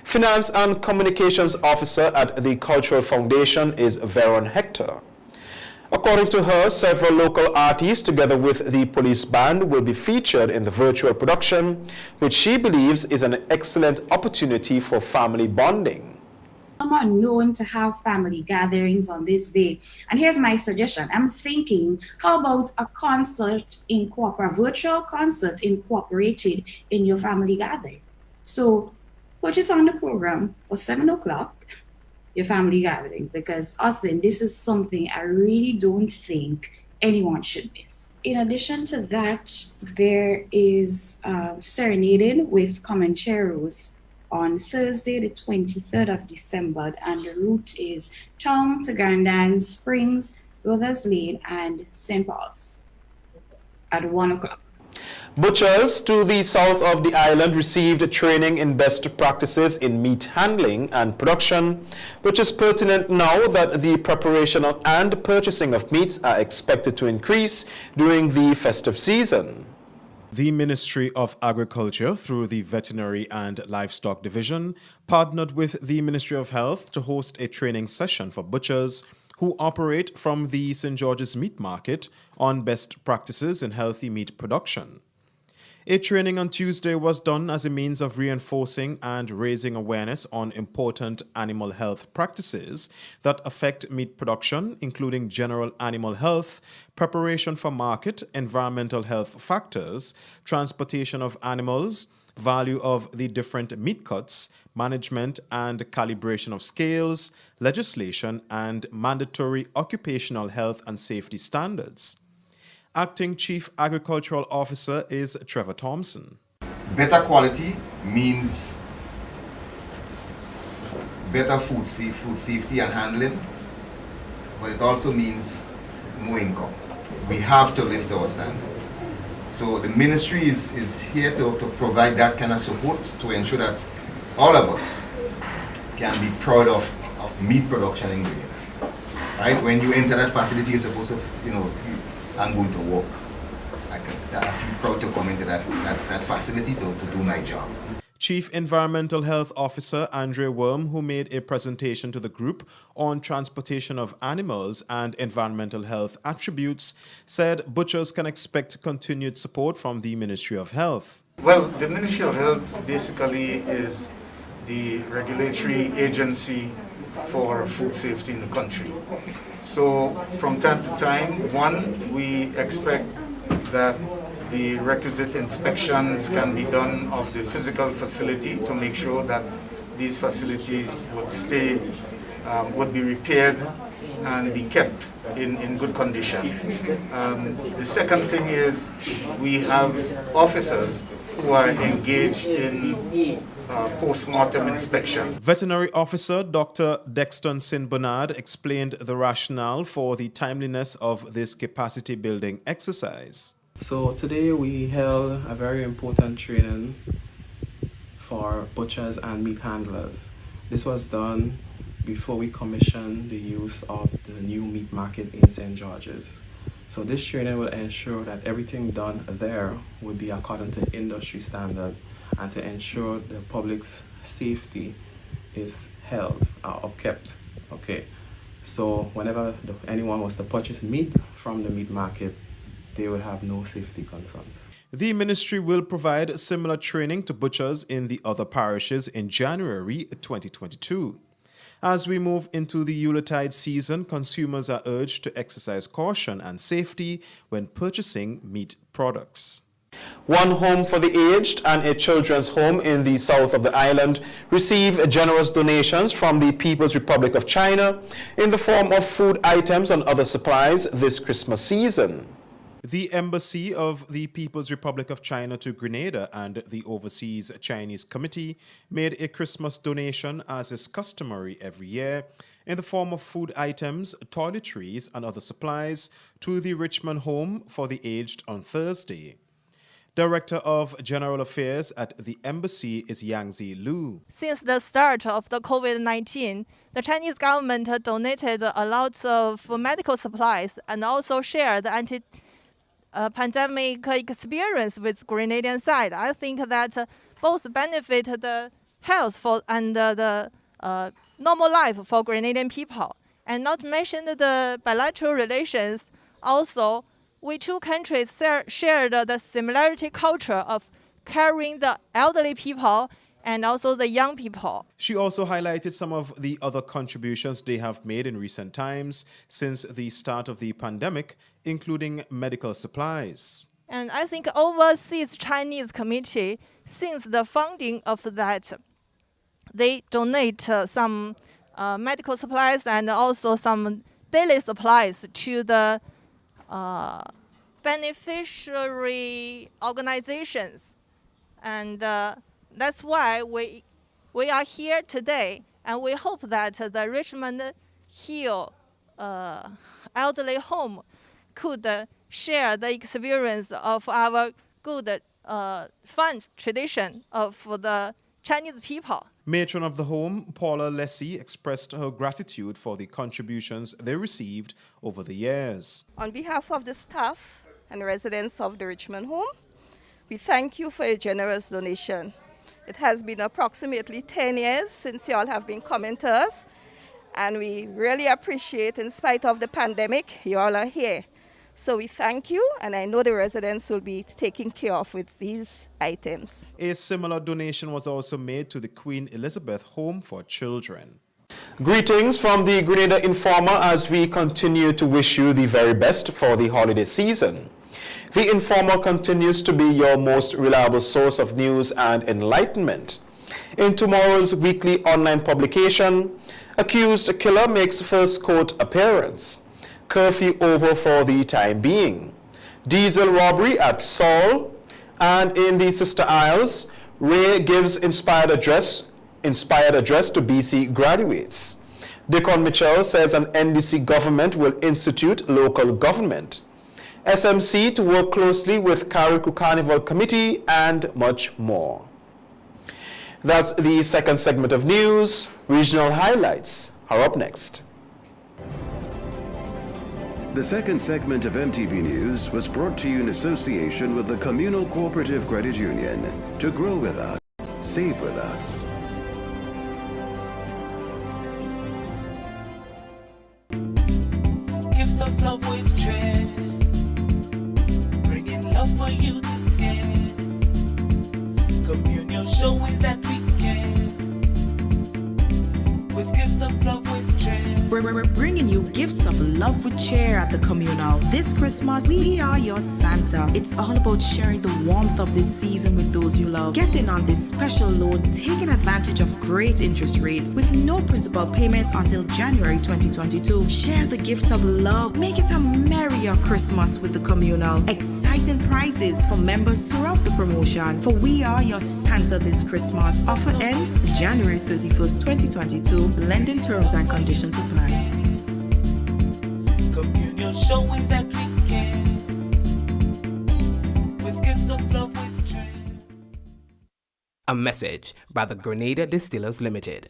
Finance and Communications Officer at the Cultural Foundation is Veron Hector. According to her, several local artists together with the police band will be featured in the virtual production, which she believes is an excellent opportunity for family bonding.
Some are known to have family gatherings on this day. And here's my suggestion. I'm thinking, how about a virtual concert incorporated in your family gathering? So put it on the program for 7 o'clock, your family gathering, because Austin, this is something I really don't think anyone should miss. In addition to that, there is serenading with Comancheros on Thursday, the 23rd of December, and the route is Town to Grandin Springs, Brothers Lane, and St. Paul's at 1 o'clock.
Butchers to the south of the island received training in best practices in meat handling and production, which is pertinent now that the preparation and purchasing of meats are expected to increase during the festive season.
The Ministry of Agriculture, through the Veterinary and Livestock Division, partnered with the Ministry of Health to host a training session for butchers who operate from the St. George's Meat Market on best practices in healthy meat production. A training on Tuesday was done as a means of reinforcing and raising awareness on important animal health practices that affect meat production, including general animal health, preparation for market, environmental health factors, transportation of animals, value of the different meat cuts, management and calibration of scales, legislation, and mandatory occupational health and safety standards. Acting Chief Agricultural Officer is Trevor Thompson.
Better quality means better food safety and handling, but it also means more income. We have to lift our standards. So the ministry is here to provide that kind of support to ensure that all of us can be proud of meat production in Grenada. Right? When you enter that facility, you're supposed to, I'm going to work. I feel proud to come into that facility to do my job.
Chief Environmental Health Officer Andre Worm, who made a presentation to the group on transportation of animals and environmental health attributes, said butchers can expect continued support from the Ministry of Health.
Well, the Ministry of Health basically is the regulatory agency for food safety in the country. So from time to time, one, we expect that the requisite inspections can be done of the physical facility to make sure that these facilities would be repaired and be kept in good condition. The second thing is we have officers who are engaged in post-mortem inspection.
Veterinary Officer Dr. Dexton St. Bernard explained the rationale for the timeliness of this capacity building exercise.
So today we held a very important training for butchers and meat handlers. This was done before we commissioned the use of the new meat market in St. George's. So this training will ensure that everything done there would be according to industry standard and to ensure the public's safety is held or upkept. Okay, so whenever anyone was to purchase meat from the meat market, they would have no safety concerns.
The ministry will provide similar training to butchers in the other parishes in January 2022. As we move into the Yuletide season, consumers are urged to exercise caution and safety when purchasing meat products.
One home for the aged and a children's home in the south of the island receive generous donations from the People's Republic of China in the form of food items and other supplies this Christmas season.
The Embassy of the People's Republic of China to Grenada and the Overseas Chinese Committee made a Christmas donation, as is customary every year, in the form of food items, toiletries, and other supplies to the Richmond Home for the Aged on Thursday. Director of General Affairs at the Embassy is Yangzi Lu.
Since the start of the COVID-19, the Chinese government donated a lot of medical supplies and also shared the pandemic experience with Grenadian side. I think that both benefit the health and the normal life for Grenadian people. And not to mention the bilateral relations, also we two countries shared the similarity culture of caring the elderly people and also the young people.
She also highlighted some of the other contributions they have made in recent times since the start of the pandemic, including medical supplies.
And I think Overseas Chinese Committee, since the founding of that, they donate some medical supplies and also some daily supplies to the beneficiary organizations. And that's why we are here today, and we hope that the Richmond Hill elderly home could share the experience of our good fun tradition of the Chinese people.
Matron of the home, Paula Lessie, expressed her gratitude for the contributions they received over the years.
On behalf of the staff and residents of the Richmond home, we thank you for your generous donation. It has been approximately 10 years since you all have been coming to us, and we really appreciate, in spite of the pandemic, you all are here. So we thank you, and I know the residents will be taken care of with these items.
A similar donation was also made to the Queen Elizabeth Home for Children.
Greetings from the Grenada Informer as we continue to wish you the very best for the holiday season. The Informer continues to be your most reliable source of news and enlightenment. In tomorrow's weekly online publication, accused killer makes first court appearance. Curfew over for the time being. Diesel robbery at Saul. And in the Sister Isles, Ray gives inspired address to BC graduates. Deacon Mitchell says an NDC government will institute local government. SMC to work closely with Kariku Carnival Committee and much more. That's the second segment of news. Regional highlights are up next.
The second segment of MTV News was brought to you in association with the Communal Cooperative Credit Union. To grow with us, save with us.
Gifts of love with dread, bringing love for you this year. Communion showing that we can, with gifts of love with dread.
We're bringing you gifts of love with cheer at the communal. This Christmas, we are your Santa. It's all about sharing the warmth of this season with those you love. Get in on this special loan, taking advantage of great interest rates with no principal payments until January 2022. Share the gift of love. Make it a merrier Christmas with the communal. Exciting prizes for members throughout the promotion. For we are your Santa this Christmas. Offer ends January 31st, 2022. Lending terms and conditions apply.
Communion showing that we can, with gifts of love with joy.
A message by the Grenada Distillers Limited.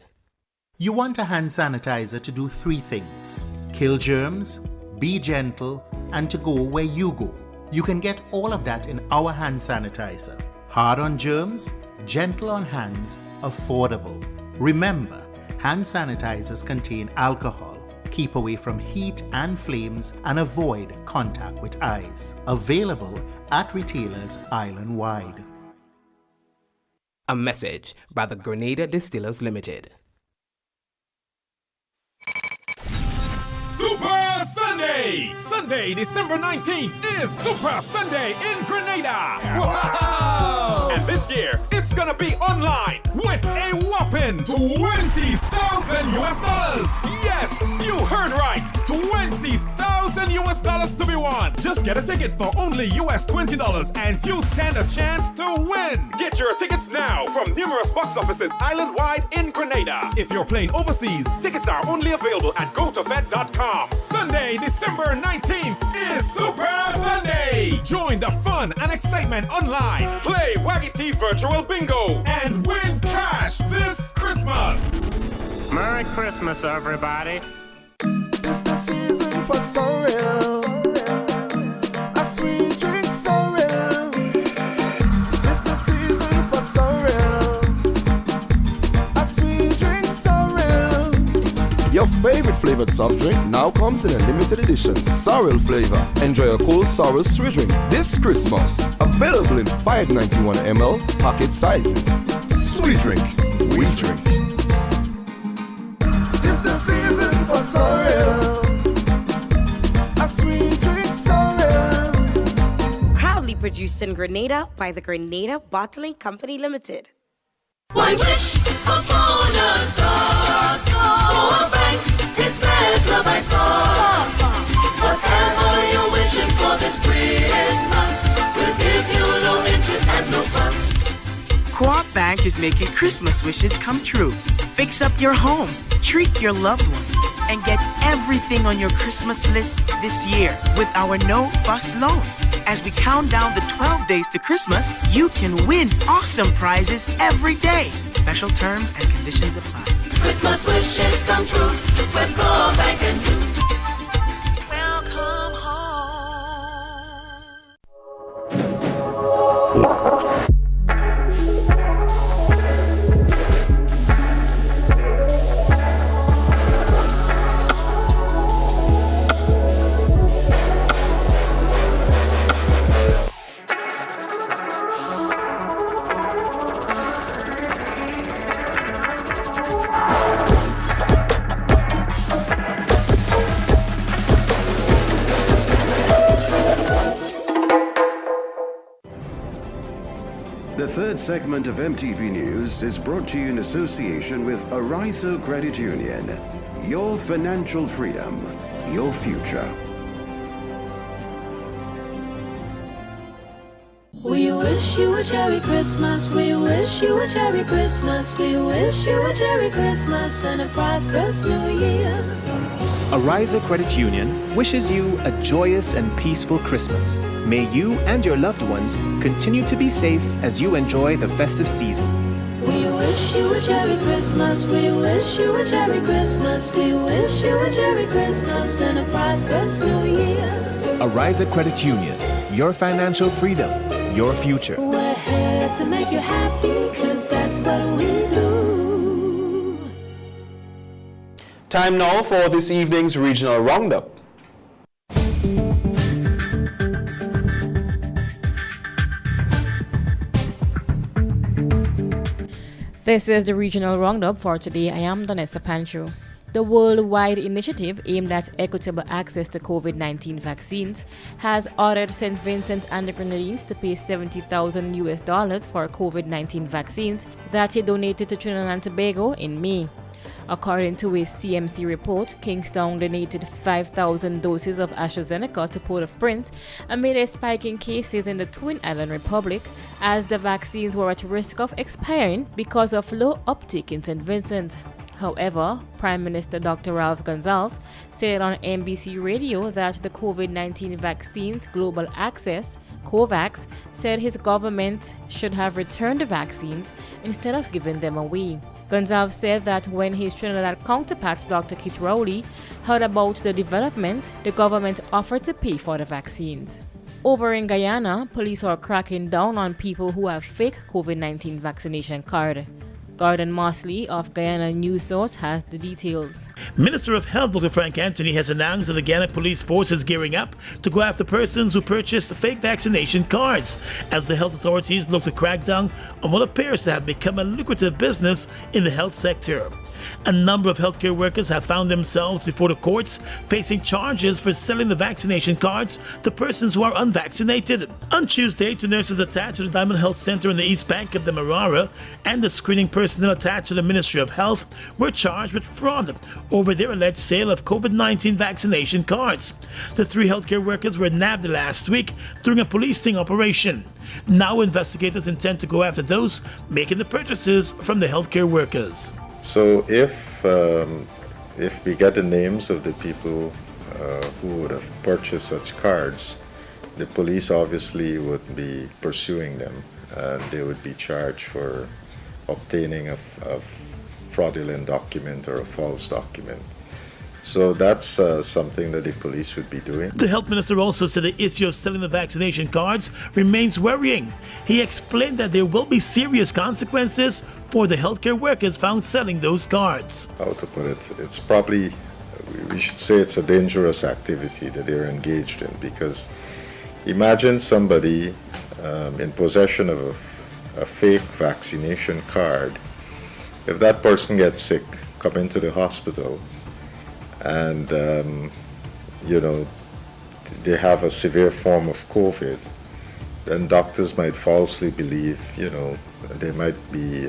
You want a hand sanitizer to do 3 things: kill germs, be gentle, and to go where you go. You can get all of that in our hand sanitizer. Hard on germs, gentle on hands, affordable. Remember, hand sanitizers contain alcohol. Keep away from heat and flames and avoid contact with eyes. Available at retailers island-wide.
A message by the Grenada Distillers Limited.
Super Sunday! Sunday, December 19th is Super Sunday in Grenada! Wow! And this year, it's gonna be online with a whopping $20,000! Yes, you heard right! $20,000 to be won! Just get a ticket for only US $20 and you stand a chance to win! Get your tickets now from numerous box offices island-wide in Grenada. If you're playing overseas, tickets are only available at gotofed.com. Sunday, December 19th is Super Sunday! Join the fun and excitement online. Play Waggy T Virtual Bingo and win cash this Christmas!
Merry Christmas, everybody.
It's the season for sorrel. A sweet drink sorrel. It's the season for sorrel. A sweet drink sorrel. Your favorite flavored soft drink now comes in a limited edition sorrel flavor. Enjoy a cool sorrel sweet drink this Christmas. Available in 591 ml packet sizes. Sweet drink, we drink. It's the season for sorrel. A sweet drink sorrel.
Proudly produced in Grenada by the Grenada Bottling Company Limited.
Why wish upon a star? For a bank is better by far. Whatever you're wishing for this Christmas, we'll give you low interest and no fuss.
Co-op Bank is making Christmas wishes come true. Fix up your home, treat your loved ones, and get everything on your Christmas list this year with our no-fuss loans. As we count down the 12 days to Christmas, you can win awesome prizes every day. Special terms and conditions apply.
Christmas wishes come true with Co-op Bank and you.
Welcome home.
third segment of MTV News is brought to you in association with Arizo Credit Union. Your financial freedom, your future.
We wish you a Merry Christmas. We wish you a Merry Christmas. We wish you a Merry Christmas and a prosperous New Year.
Arizo Credit Union wishes you a joyous and peaceful Christmas. May you and your loved ones continue to be safe as you enjoy the festive season.
We wish you a Merry Christmas. We wish you a Merry Christmas. We wish you a Merry Christmas and a prosperous New Year.
Arizo Credit Union, your financial freedom, your future.
We're here to make you happy, 'cause that's what we do.
Time now for this evening's regional roundup.
This is the regional roundup for today. I am Donessa Pancho. The worldwide initiative aimed at equitable access to COVID-19 vaccines has ordered St. Vincent and the Grenadines to pay $70,000 for COVID-19 vaccines that it donated to Trinidad and Tobago in May. According to a CMC report, Kingstown donated 5,000 doses of AstraZeneca to Port-au-Prince amid a spike in cases in the Twin Island Republic, as the vaccines were at risk of expiring because of low uptake in St. Vincent. However, Prime Minister Dr. Ralph Gonsalves said on NBC Radio that the COVID-19 vaccines Global Access, COVAX, said his government should have returned the vaccines instead of giving them away. Gonsalves said that when his Trinidad counterpart, Dr. Kit Rowley, heard about the development, the government offered to pay for the vaccines. Over in Guyana, police are cracking down on people who have fake COVID-19 vaccination card. Gordon Mosley of Guyana News Source has the details.
Minister of Health Dr. Frank Anthony has announced that the Guyana Police Force is gearing up to go after persons who purchased fake vaccination cards, as the health authorities look to crack down on what appears to have become a lucrative business in the health sector. A number of healthcare workers have found themselves before the courts facing charges for selling the vaccination cards to persons who are unvaccinated. On Tuesday, 2 nurses attached to the Diamond Health Center in the East Bank of Demerara and the screening personnel attached to the Ministry of Health were charged with fraud over their alleged sale of COVID-19 vaccination cards. The 3 healthcare workers were nabbed last week during a police sting operation. Now investigators intend to go after those making the purchases from the healthcare workers.
So if we get the names of the people who would have purchased such cards, the police obviously would be pursuing them, and they would be charged for obtaining a fraudulent document or a false document. So that's something that the police would be doing.
The health minister also said the issue of selling the vaccination cards remains worrying. He explained that there will be serious consequences for the healthcare workers found selling those cards.
How to put it? It's probably, we should say it's a dangerous activity that they're engaged in, because imagine somebody in possession of a fake vaccination card. If that person gets sick, come into the hospital, and they have a severe form of COVID, then doctors might falsely believe, there might be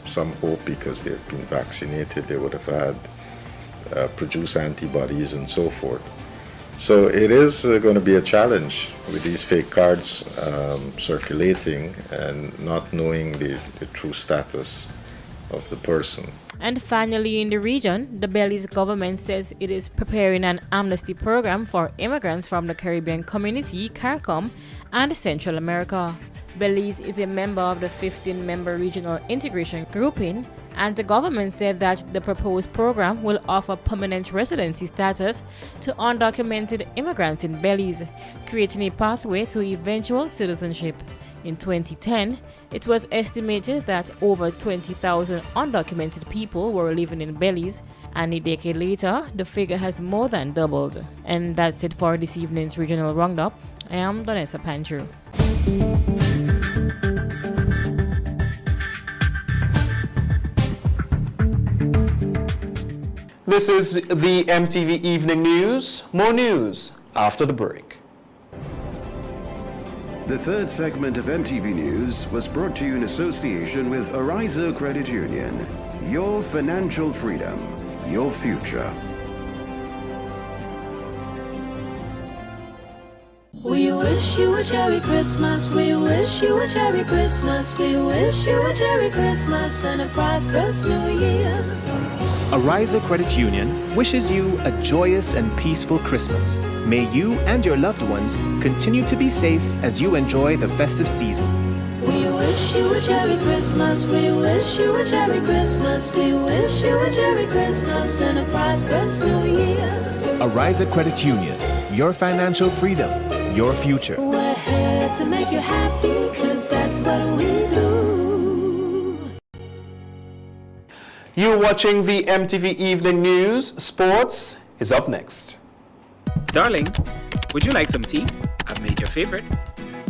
some hope because they've been vaccinated, they would have had produced antibodies and so forth. So it is going to be a challenge with these fake cards circulating and not knowing the true status of the person.
And finally, in the region, the Belize government says it is preparing an amnesty program for immigrants from the Caribbean community, CARICOM, and Central America. Belize is a member of the 15-member regional integration grouping, and the government said that the proposed program will offer permanent residency status to undocumented immigrants in Belize, creating a pathway to eventual citizenship. In 2010, it was estimated that over 20,000 undocumented people were living in Belize, and a decade later, the figure has more than doubled. And that's it for this evening's regional roundup. I am Donessa Pancho.
This is the MTV Evening News. More news after the break.
The third segment of MTV News was brought to you in association with Ariza Credit Union. Your financial freedom, your future.
We wish you a Merry Christmas. We wish you a Merry Christmas. We wish you a Merry Christmas and a prosperous New Year.
Ariza Credit Union wishes you a joyous and peaceful Christmas. May you and your loved ones continue to be safe as you enjoy the festive season.
We wish you a Merry Christmas. We wish you a Merry Christmas. We wish you a Merry Christmas and a prosperous New Year.
Ariza Credit Union, your financial freedom, your future.
We're here to make you happy, 'cause that's what we do.
You're watching the MTV Evening News. Sports is up next.
Darling, would you like some tea? I've made your favorite.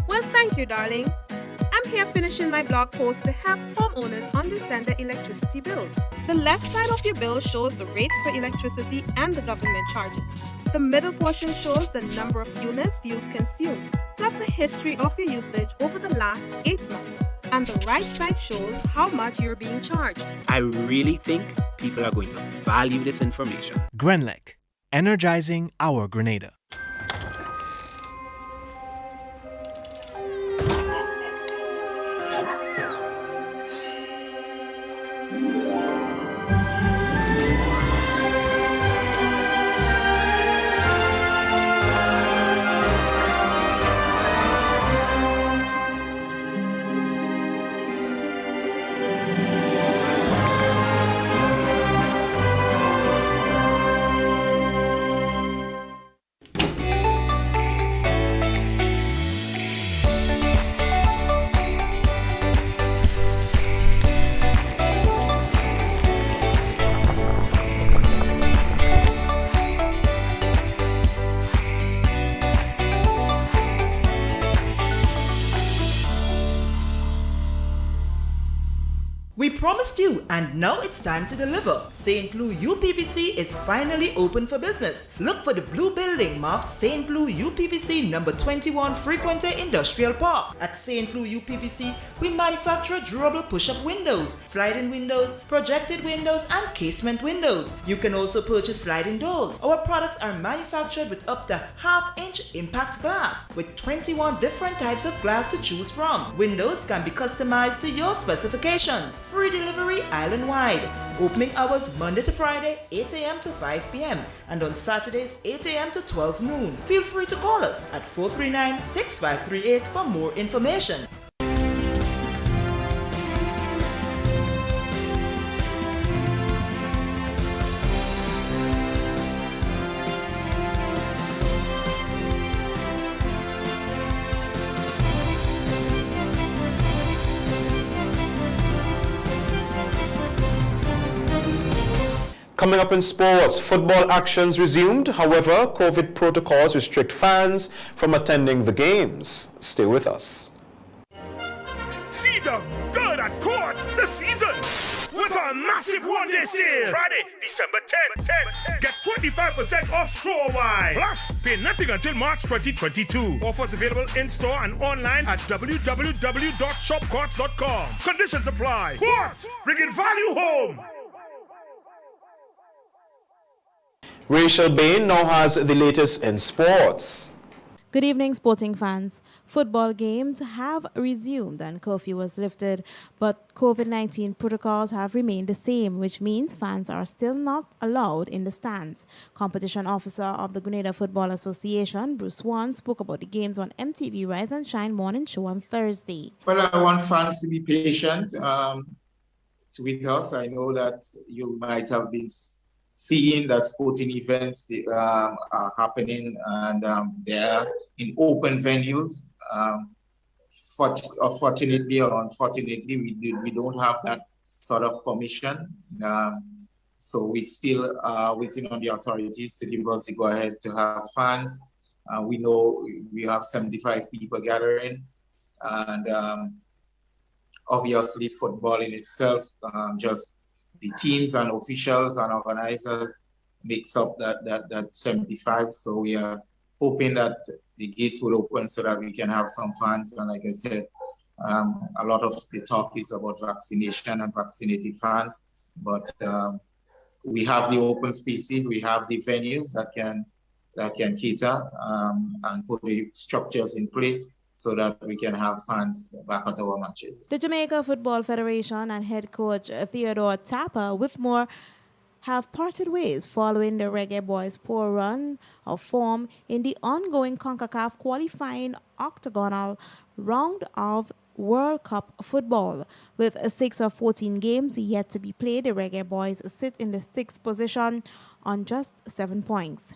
Well, thank you, darling. I'm here finishing my blog post to help homeowners understand their electricity bills. The left side of your bill shows the rates for electricity and the government charges. The middle portion shows the number of units you've consumed, plus the history of your usage over the last 8 months. And the right side shows how much you're being charged.
I really think people are going to value this information.
Grenlec, energizing our Grenada.
We promised you, and now it's time to deliver. St. Louis UPVC is finally open for business. Look for the blue building marked St. Louis UPVC number 21 Frequenter Industrial Park. At St. Louis UPVC, we manufacture durable push-up windows, sliding windows, projected windows, and casement windows. You can also purchase sliding doors. Our products are manufactured with up to half-inch impact glass, with 21 different types of glass to choose from. Windows can be customized to your specifications. Free delivery island-wide. Opening hours Monday to Friday, 8 a.m. to 5 p.m. and on Saturdays, 8 a.m. to 12 noon. Feel free to call us at 439-6538 for more information.
Coming up in sports, football actions resumed. However, COVID protocols restrict fans from attending the games. Stay with us.
See the good at court this season with a massive one-day sale. Friday, December 10th. Get 25% off store-wide. Plus, pay nothing until March 2022. Offers available in-store and online at www.shopcourts.com. Conditions apply. Courts, bringing value home.
Rachel Bain now has the latest in sports.
Good evening, sporting fans. Football games have resumed and curfew was lifted, but COVID-19 protocols have remained the same, which means fans are still not allowed in the stands. Competition officer of the Grenada Football Association, Bruce Swan, spoke about the games on MTV Rise and Shine morning show on Thursday.
Well, I want fans to be patient with us. I know that you might have been seeing that sporting events are happening and they're in open venues. Fortunately or unfortunately, we don't have that sort of permission. So we still are waiting on the authorities to give us the go-ahead to have fans. We know we have 75 people gathering, and obviously football in itself, just the teams and officials and organizers makes up that 75. So we are hoping that the gates will open so that we can have some fans. And like I said, a lot of the talk is about vaccination and vaccinated fans, but we have the open spaces, we have the venues that can cater and put the structures in place so that we can have fans back at our matches.
The Jamaica Football Federation and head coach Theodore Tapper Whitmore have parted ways following the Reggae Boys' poor run of form in the ongoing CONCACAF qualifying octagonal round of World Cup football. With 6 of 14 games yet to be played, the Reggae Boys sit in the 6th position on just 7 points.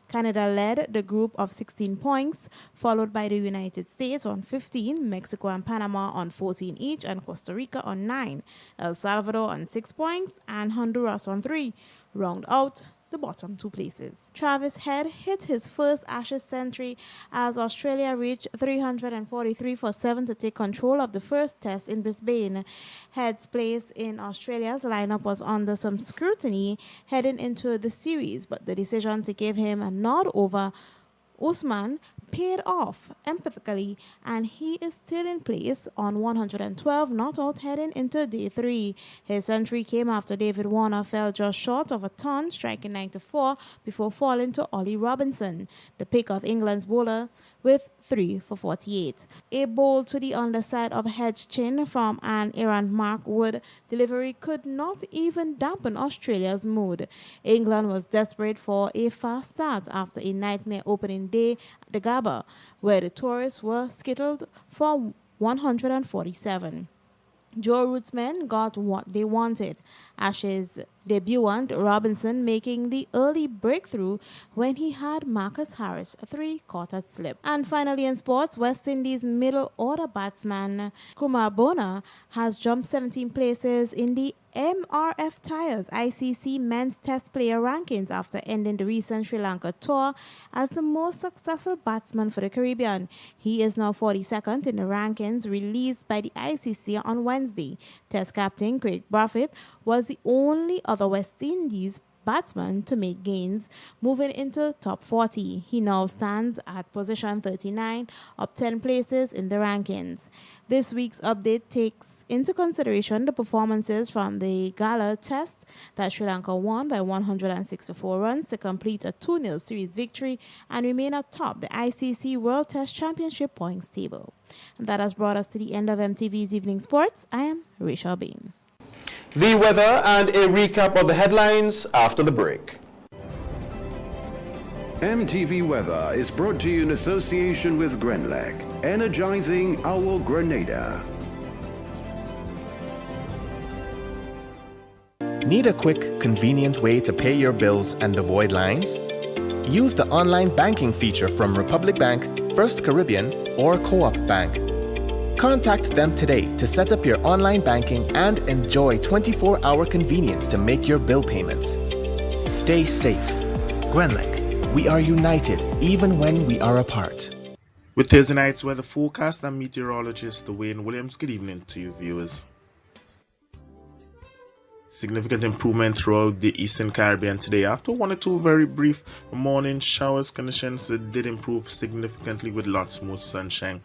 Canada led the group of 16 points, followed by the United States on 15, Mexico and Panama on 14 each, and Costa Rica on 9, El Salvador on 6 points, and Honduras on 3, round out the bottom 2 places. Travis Head hit his first Ashes century as Australia reached 343 for 7 to take control of the first test in Brisbane. Head's place in Australia's lineup was under some scrutiny heading into the series, but the decision to give him a nod over Usman paid off emphatically, and he is still in place on 112 not out heading into day 3. His century came after David Warner fell just short of a ton, striking 94 before falling to Ollie Robinson, the pick of England's bowler, with 3 for 48. A bowl to the underside of Head's chin from an errant Mark Wood delivery could not even dampen Australia's mood. England was desperate for a fast start after a nightmare opening day at the Gabba, where the tourists were skittled for 147. Joe Root's men got what they wanted. Ashes debutant Robinson making the early breakthrough when he had Marcus Harris 3 caught at slip. And finally in sports, West Indies middle order batsman Kumar Bona has jumped 17 places in the MRF Tires ICC Men's Test Player Rankings after ending the recent Sri Lanka tour as the most successful batsman for the Caribbean. He is now 42nd in the rankings released by the ICC on Wednesday. Test captain Craig Brathwaite was the only other West Indies batsman to make gains, moving into top 40. He now stands at position 39, up 10 places in the rankings. This week's update takes into consideration the performances from the Gala Test that Sri Lanka won by 164 runs to complete a 2-0 series victory and remain atop the ICC World Test Championship points table. And that has brought us to the end of MTV's Evening Sports. I am Rachel Bain.
The weather and a recap of the headlines after the break.
MTV Weather is brought to you in association with Grenlec, energizing our Grenada.
Need a quick, convenient way to pay your bills and avoid lines? Use the online banking feature from Republic Bank, First Caribbean, or Co-op Bank. Contact them today to set up your online banking and enjoy 24-hour convenience to make your bill payments. Stay safe. Grenlec, we are united even when we are apart.
With Thursday night's weather forecast, I'm meteorologist Wayne Williams. Good evening to you viewers. Significant improvement throughout the Eastern Caribbean today. After 1 or 2 very brief morning showers, conditions did improve significantly with lots more sunshine.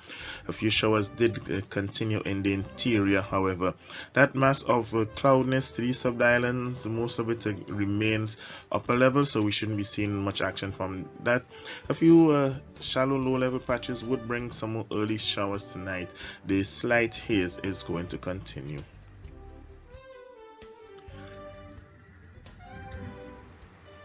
A few showers did continue in the interior, however. That mass of cloudiness to the east of the islands, most of it remains upper level, so we shouldn't be seeing much action from that. A few shallow low-level patches would bring some more early showers tonight. The slight haze is going to continue.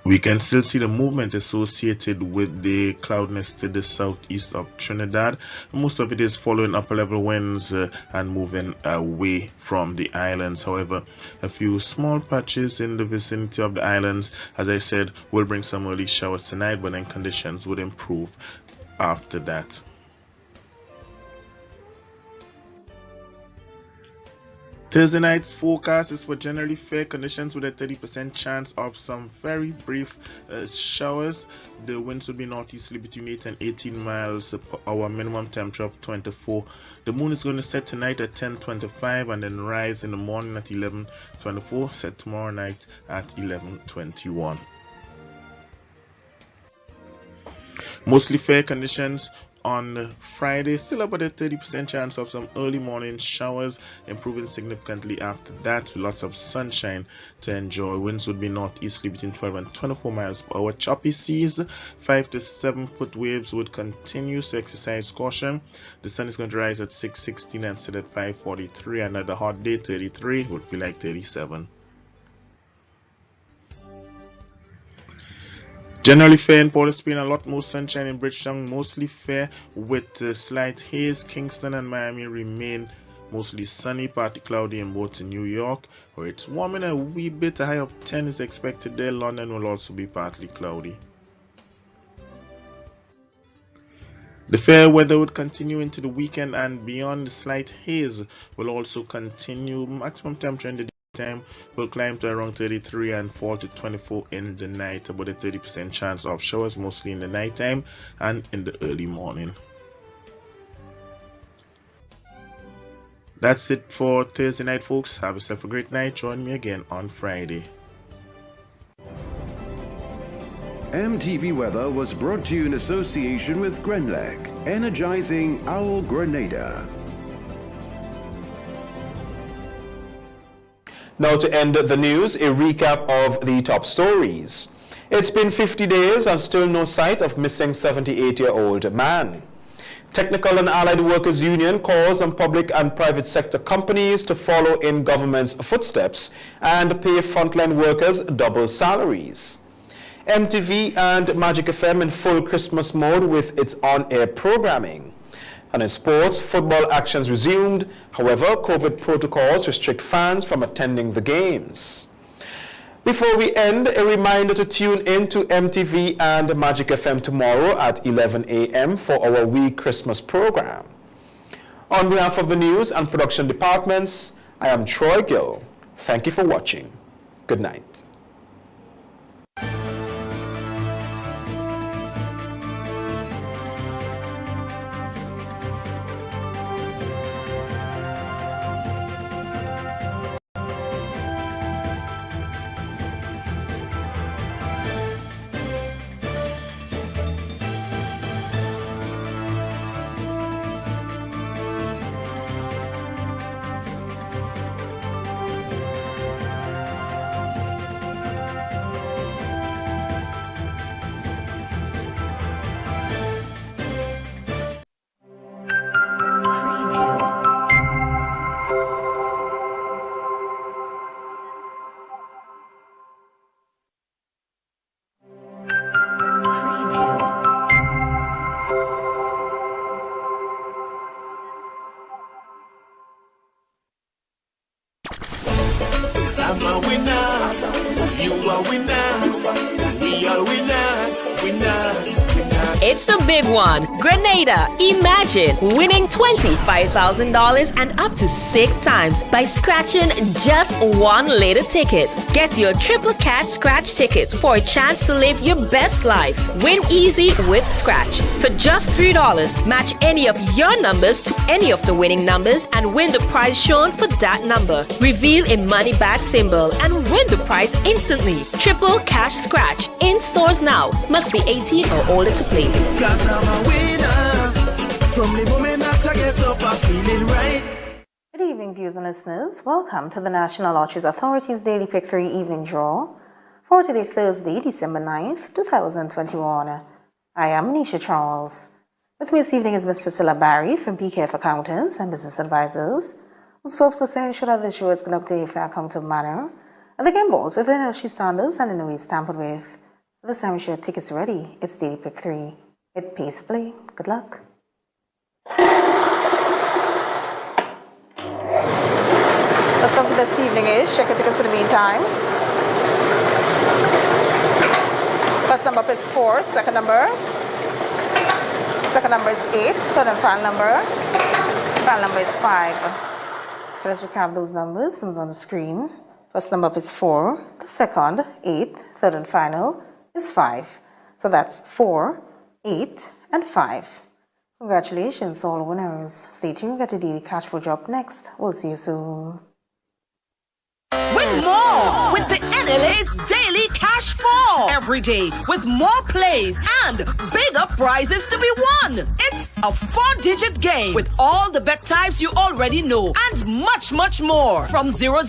We can still see the movement associated with the cloudiness to the southeast of Trinidad. Most of it is following upper level winds and moving away from the islands. However, a few small patches in the vicinity of the islands, as I said, will bring some early showers tonight, but then conditions would improve after that. Thursday night's forecast is for generally fair conditions with a 30% chance of some very brief showers. The winds will be northeasterly between 8 and 18 miles per hour, minimum temperature of 24. The moon is going to set tonight at 10:25 and then rise in the morning at 11:24, set tomorrow night at 11:21. Mostly fair conditions on Friday, still about a 30% chance of some early morning showers, improving significantly after that. Lots of sunshine to enjoy. Winds would be northeasterly between 12 and 24 miles per hour. Choppy seas, 5 to 7 foot waves would continue, so exercise caution. The sun is going to rise at 6:16 and set at 5:43. Another hot day, 33, would feel like 37. Generally fair in Port of Spain, a lot more sunshine in Bridgetown, mostly fair with slight haze. Kingston and Miami remain mostly sunny, partly cloudy in both New York, where it's warming a wee bit. A high of 10 is expected there. London will also be partly cloudy. The fair weather would continue into the weekend and beyond. The slight haze will also continue. Maximum temperature in the time will climb to around 33 and fall to 24 in the night. About a 30% chance of showers, mostly in the night time and in the early morning. That's it for Thursday night, folks. Have yourself a great night. Join me again on Friday.
MTV Weather was brought to you in association with Grenlec, energizing our Grenada.
Now to end the news, a recap of the top stories. It's been 50 days and still no sight of missing 78-year-old man. Technical and Allied Workers Union calls on public and private sector companies to follow in government's footsteps and pay frontline workers double salaries. MTV and Magic FM in full Christmas mode with its on-air programming. And in sports, football actions resumed. However, COVID protocols restrict fans from attending the games. Before we end, a reminder to tune in to MTV and Magic FM tomorrow at 11 a.m. for our Wee Christmas program. On behalf of the news and production departments, I am Troy Gill. Thank you for watching. Good night.
I'm a winner, you are winner, we are winners, winners.
It's the big one. Grenada, imagine winning $25,000 and up to 6 times by scratching just one Later ticket. Get your triple cash scratch tickets for a chance to live your best life. Win easy with Scratch. For just $3, match any of your numbers to any of the winning numbers and win the prize shown for that number. Reveal a money back symbol and win the prize instantly. Triple cash scratch. In stores now. Must be 18 or older to play.
Cause I'm a winner. From the moment that I get up, I'm feeling right.
Good evening, viewers and listeners. Welcome to the National Lotteries Authority's Daily Pick 3 Evening Draw for today, Thursday, December 9th, 2021. I am Nisha Charles. With me this evening is Ms. Priscilla Barry from PKF Accountants and Business Advisors, whose purpose is to ensure that the show is conducted in a fair, accountable manner, and the game balls within industry standards and in a way tampered with. This time, your tickets are ready. It's Daily Pick 3. It pays to play. Good luck. First up for this evening is check your tickets in the meantime. First number is 4, second number. Second number is 8, third and final number. Final number is 5. Let's recap those numbers. Numbers on the screen. First number is 4, the second, 8, third and final is 5. So that's 4, 8, and 5. Congratulations, all winners. Stay tuned, get a daily cash for job next. We'll see you soon.
Win more with the
NLA's Daily Cash 4. Every day with more plays and bigger prizes to be won. It's a 4-digit game with all the bet types you already know and much, much more. From 0000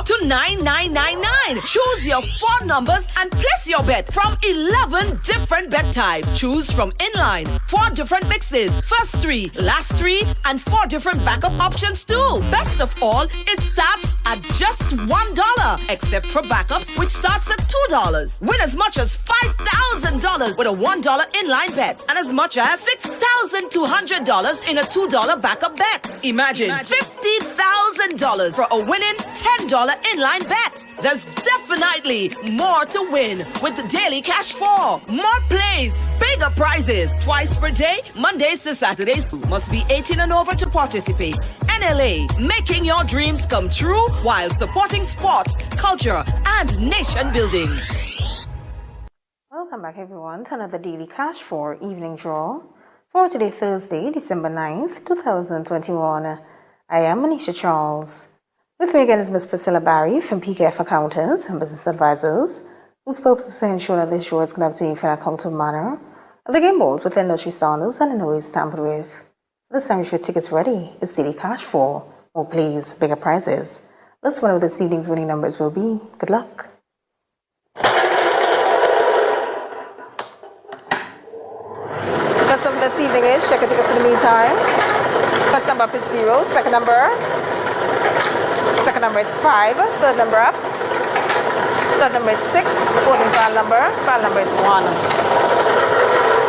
to 9999. Choose your 4 numbers and place your bet from 11 different bet types. Choose from inline, 4 different mixes, first 3, last 3, and 4 different backup options too. Best of all, it starts at just $1, except for backups, which starts at $2. Win as much as $5,000 with a $1 inline bet and as much as $6,200 in a $2 backup bet. Imagine $50,000 for a winning $10 inline bet. There's definitely more to win with the Daily Cash 4. More plays, bigger prizes. Twice per day, Mondays to Saturdays. Must be 18 and over to participate. NLA, making your dreams come true while supporting sports, culture, and nation building.
Welcome back, everyone, to another Daily Cash 4 evening draw for today, Thursday, December 9th, 2021. I am Manisha Charles. With me again is Ms. Priscilla Barry from PKF Accountants and Business Advisors, whose purpose is to ensure that this show is conducted in an accountable manner. The game balls with industry standards and in no way tampered with. This time, your tickets ready. It's Daily Cash 4. More plays, bigger prizes. Let's see what this evening's winning numbers will be. Good luck. First number this evening is, check your tickets in the meantime. First number up is 0. Second number is 5. Third number up. Third number is 6. Fourth and final number is 1.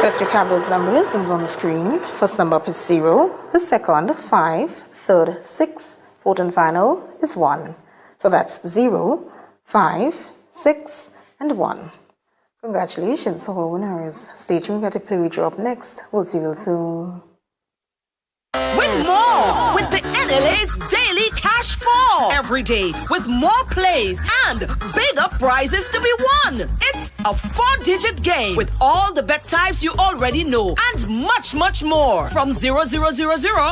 Let's recap those numbers. It's on the screen. First number up is 0. The second, 5. Third, 6. Fourth and final is 1. So that's 0, 5, 6, and 1. Congratulations, all winners. Stay tuned, got to play with you up next. We'll see you soon.
Win more with the NLA's Daily Cash 4. Every day with more plays and bigger prizes to be won. It's a 4-digit game with all the bet types you already know and much, much more. From 0000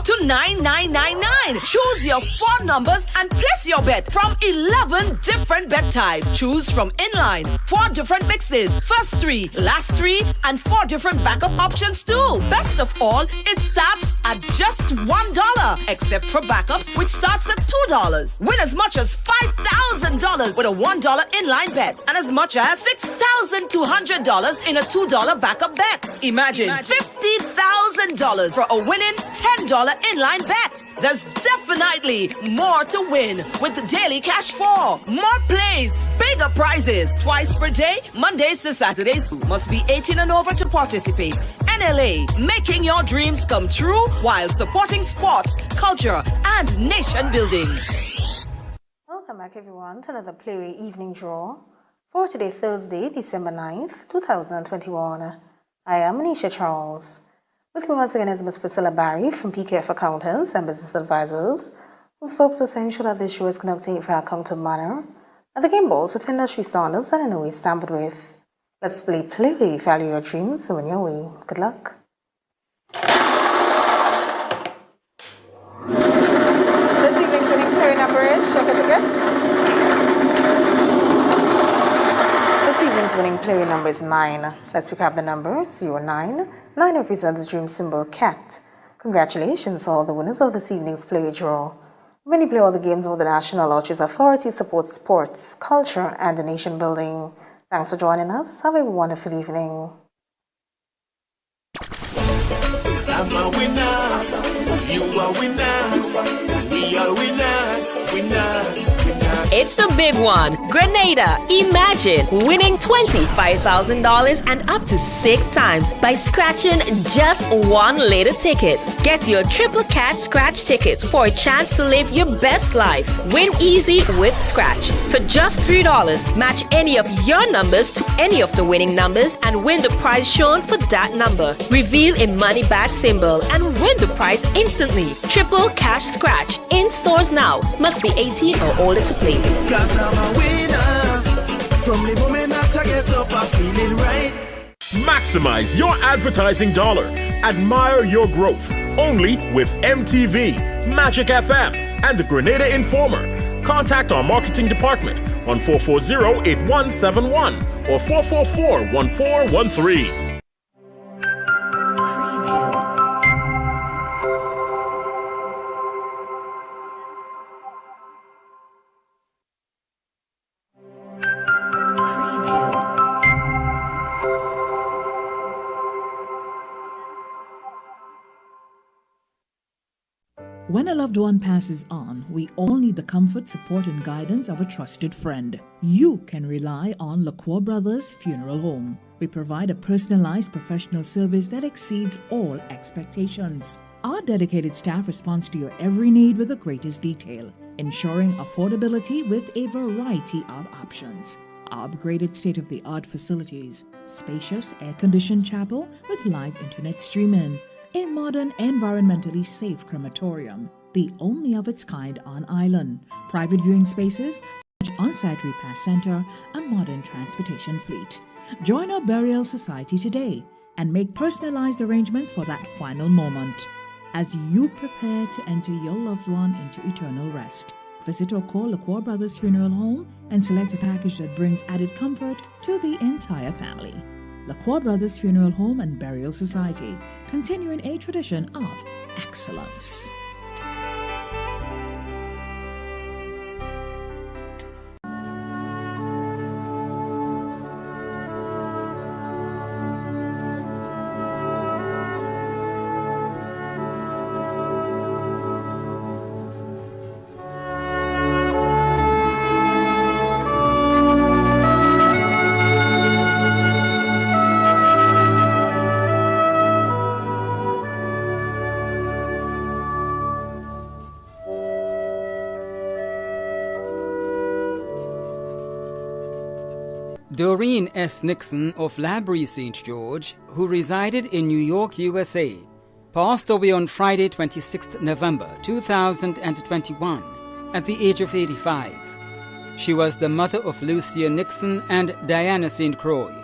to 9999. Choose your 4 numbers and place your bet from 11 different bet types. Choose from inline, 4 different mixes, first 3, last 3, and 4 different backup options too. Best of all, it starts at just $1, except for backups, which starts at $2. Win as much as $5,000 with a $1 inline bet and as much as $6,200 in a $2 backup bet. Imagine $50,000 for a winning $10 inline bet. There's definitely more to win with the Daily Cash 4. More plays, bigger prizes. Twice per day, Mondays to Saturdays. Must be 18 and over to participate. NLA, making your dreams come true while supporting sports, culture, and nation building.
Welcome back, everyone, to another Playway evening draw for today, Thursday, December 9th, 2021. I am Manisha Charles. With me once again is Ms. Priscilla Barry from PKF Accountants and Business Advisors, whose purpose is to ensure that this show is conducted in an accountable manner and the game balls with industry standards and in no way tampered with. Let's play Playway, value your dreams, and win your way. Good luck. This evening's winning player number is, check your tickets. This evening's winning player number is 9. Let's recap the number, 09. 9 represents the dream symbol, cat. Congratulations, all the winners of this evening's player draw. When you play all the games of the National Lotteries Authority supports sports, culture, and the nation building. Thanks for joining us. Have a wonderful evening.
I'm a winner. You are winner. We are winners. Winners.
It's the big one. Grenada. Imagine winning $25,000 and up to 6 times by scratching just 1 lotto ticket. Get your triple cash scratch ticket for a chance to live your best life. Win easy with Scratch. For just $3, match any of your numbers to any of the winning numbers and win the prize shown for that number. Reveal a money back symbol and win the prize instantly. Triple cash scratch. In stores now. Must be 18 or older to play.
Cause I'm a winner. From the moment that I get up, I'm feeling right.
Maximize your advertising dollar. Admire your growth. Only with MTV, Magic FM, and the Grenada Informer. contact our marketing department on 440-8171 or 444-1413.
When a loved one passes on, we all need the comfort, support, and guidance of a trusted friend. You can rely on Lacroix Brothers Funeral Home. We provide a personalized professional service that exceeds all expectations. Our dedicated staff responds to your every need with the greatest detail, ensuring affordability with a variety of options. Our upgraded state-of-the-art facilities, spacious air-conditioned chapel with live internet streaming, a modern, environmentally safe crematorium, the only of its kind on island, private viewing spaces, on-site repast center, a modern transportation fleet. Join our burial society today and make personalized arrangements for that final moment. As you prepare to enter your loved one into eternal rest, visit or call Lacroix Brothers Funeral Home and select a package that brings added comfort to the entire family. Lacroix Brothers Funeral Home and Burial Society, continuing a tradition of excellence.
Doreen S. Nixon of Labrie, St. George, who resided in New York, USA, passed away on Friday, 26 November 2021 at the age of 85. She was the mother of Lucia Nixon and Diana St. Croix,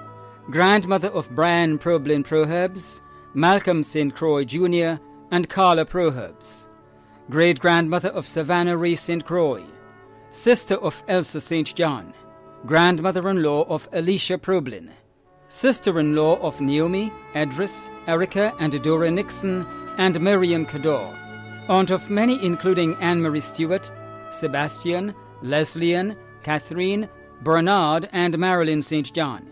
grandmother of Brian Problin Proherbs, Malcolm St. Croix Jr., and Carla Proherbs, great-grandmother of Savannah Ray St. Croix, sister of Elsa St. John, grandmother-in-law of Alicia Problin, sister-in-law of Naomi, Edris, Erica and Dora Nixon, and Miriam Cador, aunt of many including Anne-Marie Stewart, Sebastian, Leslie-Ann, Catherine, Bernard, and Marilyn St. John,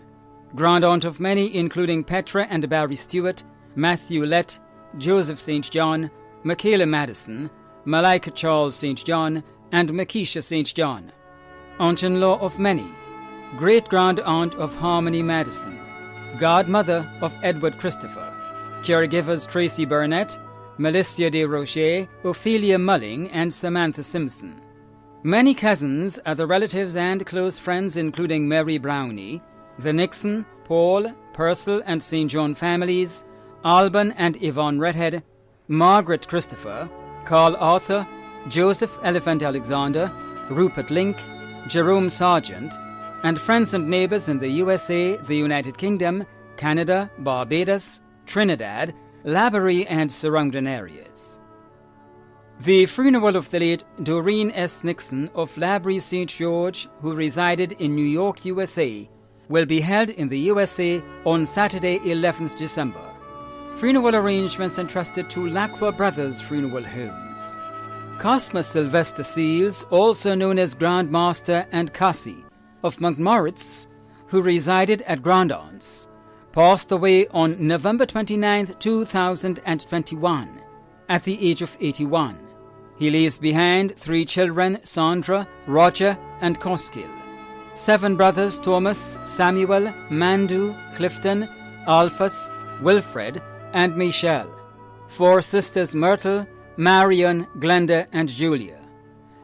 grand-aunt of many including Petra and Barry Stewart, Matthew Lett, Joseph St. John, Michaela Madison, Malika Charles St. John, and Makisha St. John, aunt-in-law of many, great-grand-aunt of Harmony Madison, godmother of Edward Christopher, caregivers Tracy Burnett, Melissa De Roche, Ophelia Mulling, and Samantha Simpson. Many cousins, other relatives, and close friends including Mary Brownie, the Nixon, Paul, Purcell, and St. John families, Alban and Yvonne Redhead, Margaret Christopher, Carl Arthur, Joseph Elephant Alexander, Rupert Link, Jerome Sargent, and friends and neighbors in the USA, the United Kingdom, Canada, Barbados, Trinidad, Labrie, and surrounding areas. The funeral of the late Doreen S. Nixon of Labrie, St. George, who resided in New York, USA, will be held in the USA on Saturday, 11th December. Funeral arrangements entrusted to Lacroix Brothers Funeral Homes. Cosmas Sylvester Seals, also known as Grandmaster and Cassie of Montmoritz, who resided at Grand'Aunts, passed away on November 29, 2021, at the age of 81. He leaves behind 3 children, Sandra, Roger, and Koskill, 7 brothers, Thomas, Samuel, Mandu, Clifton, Alphas, Wilfred, and Michelle, 4 sisters, Myrtle, Marion, Glenda, and Julia,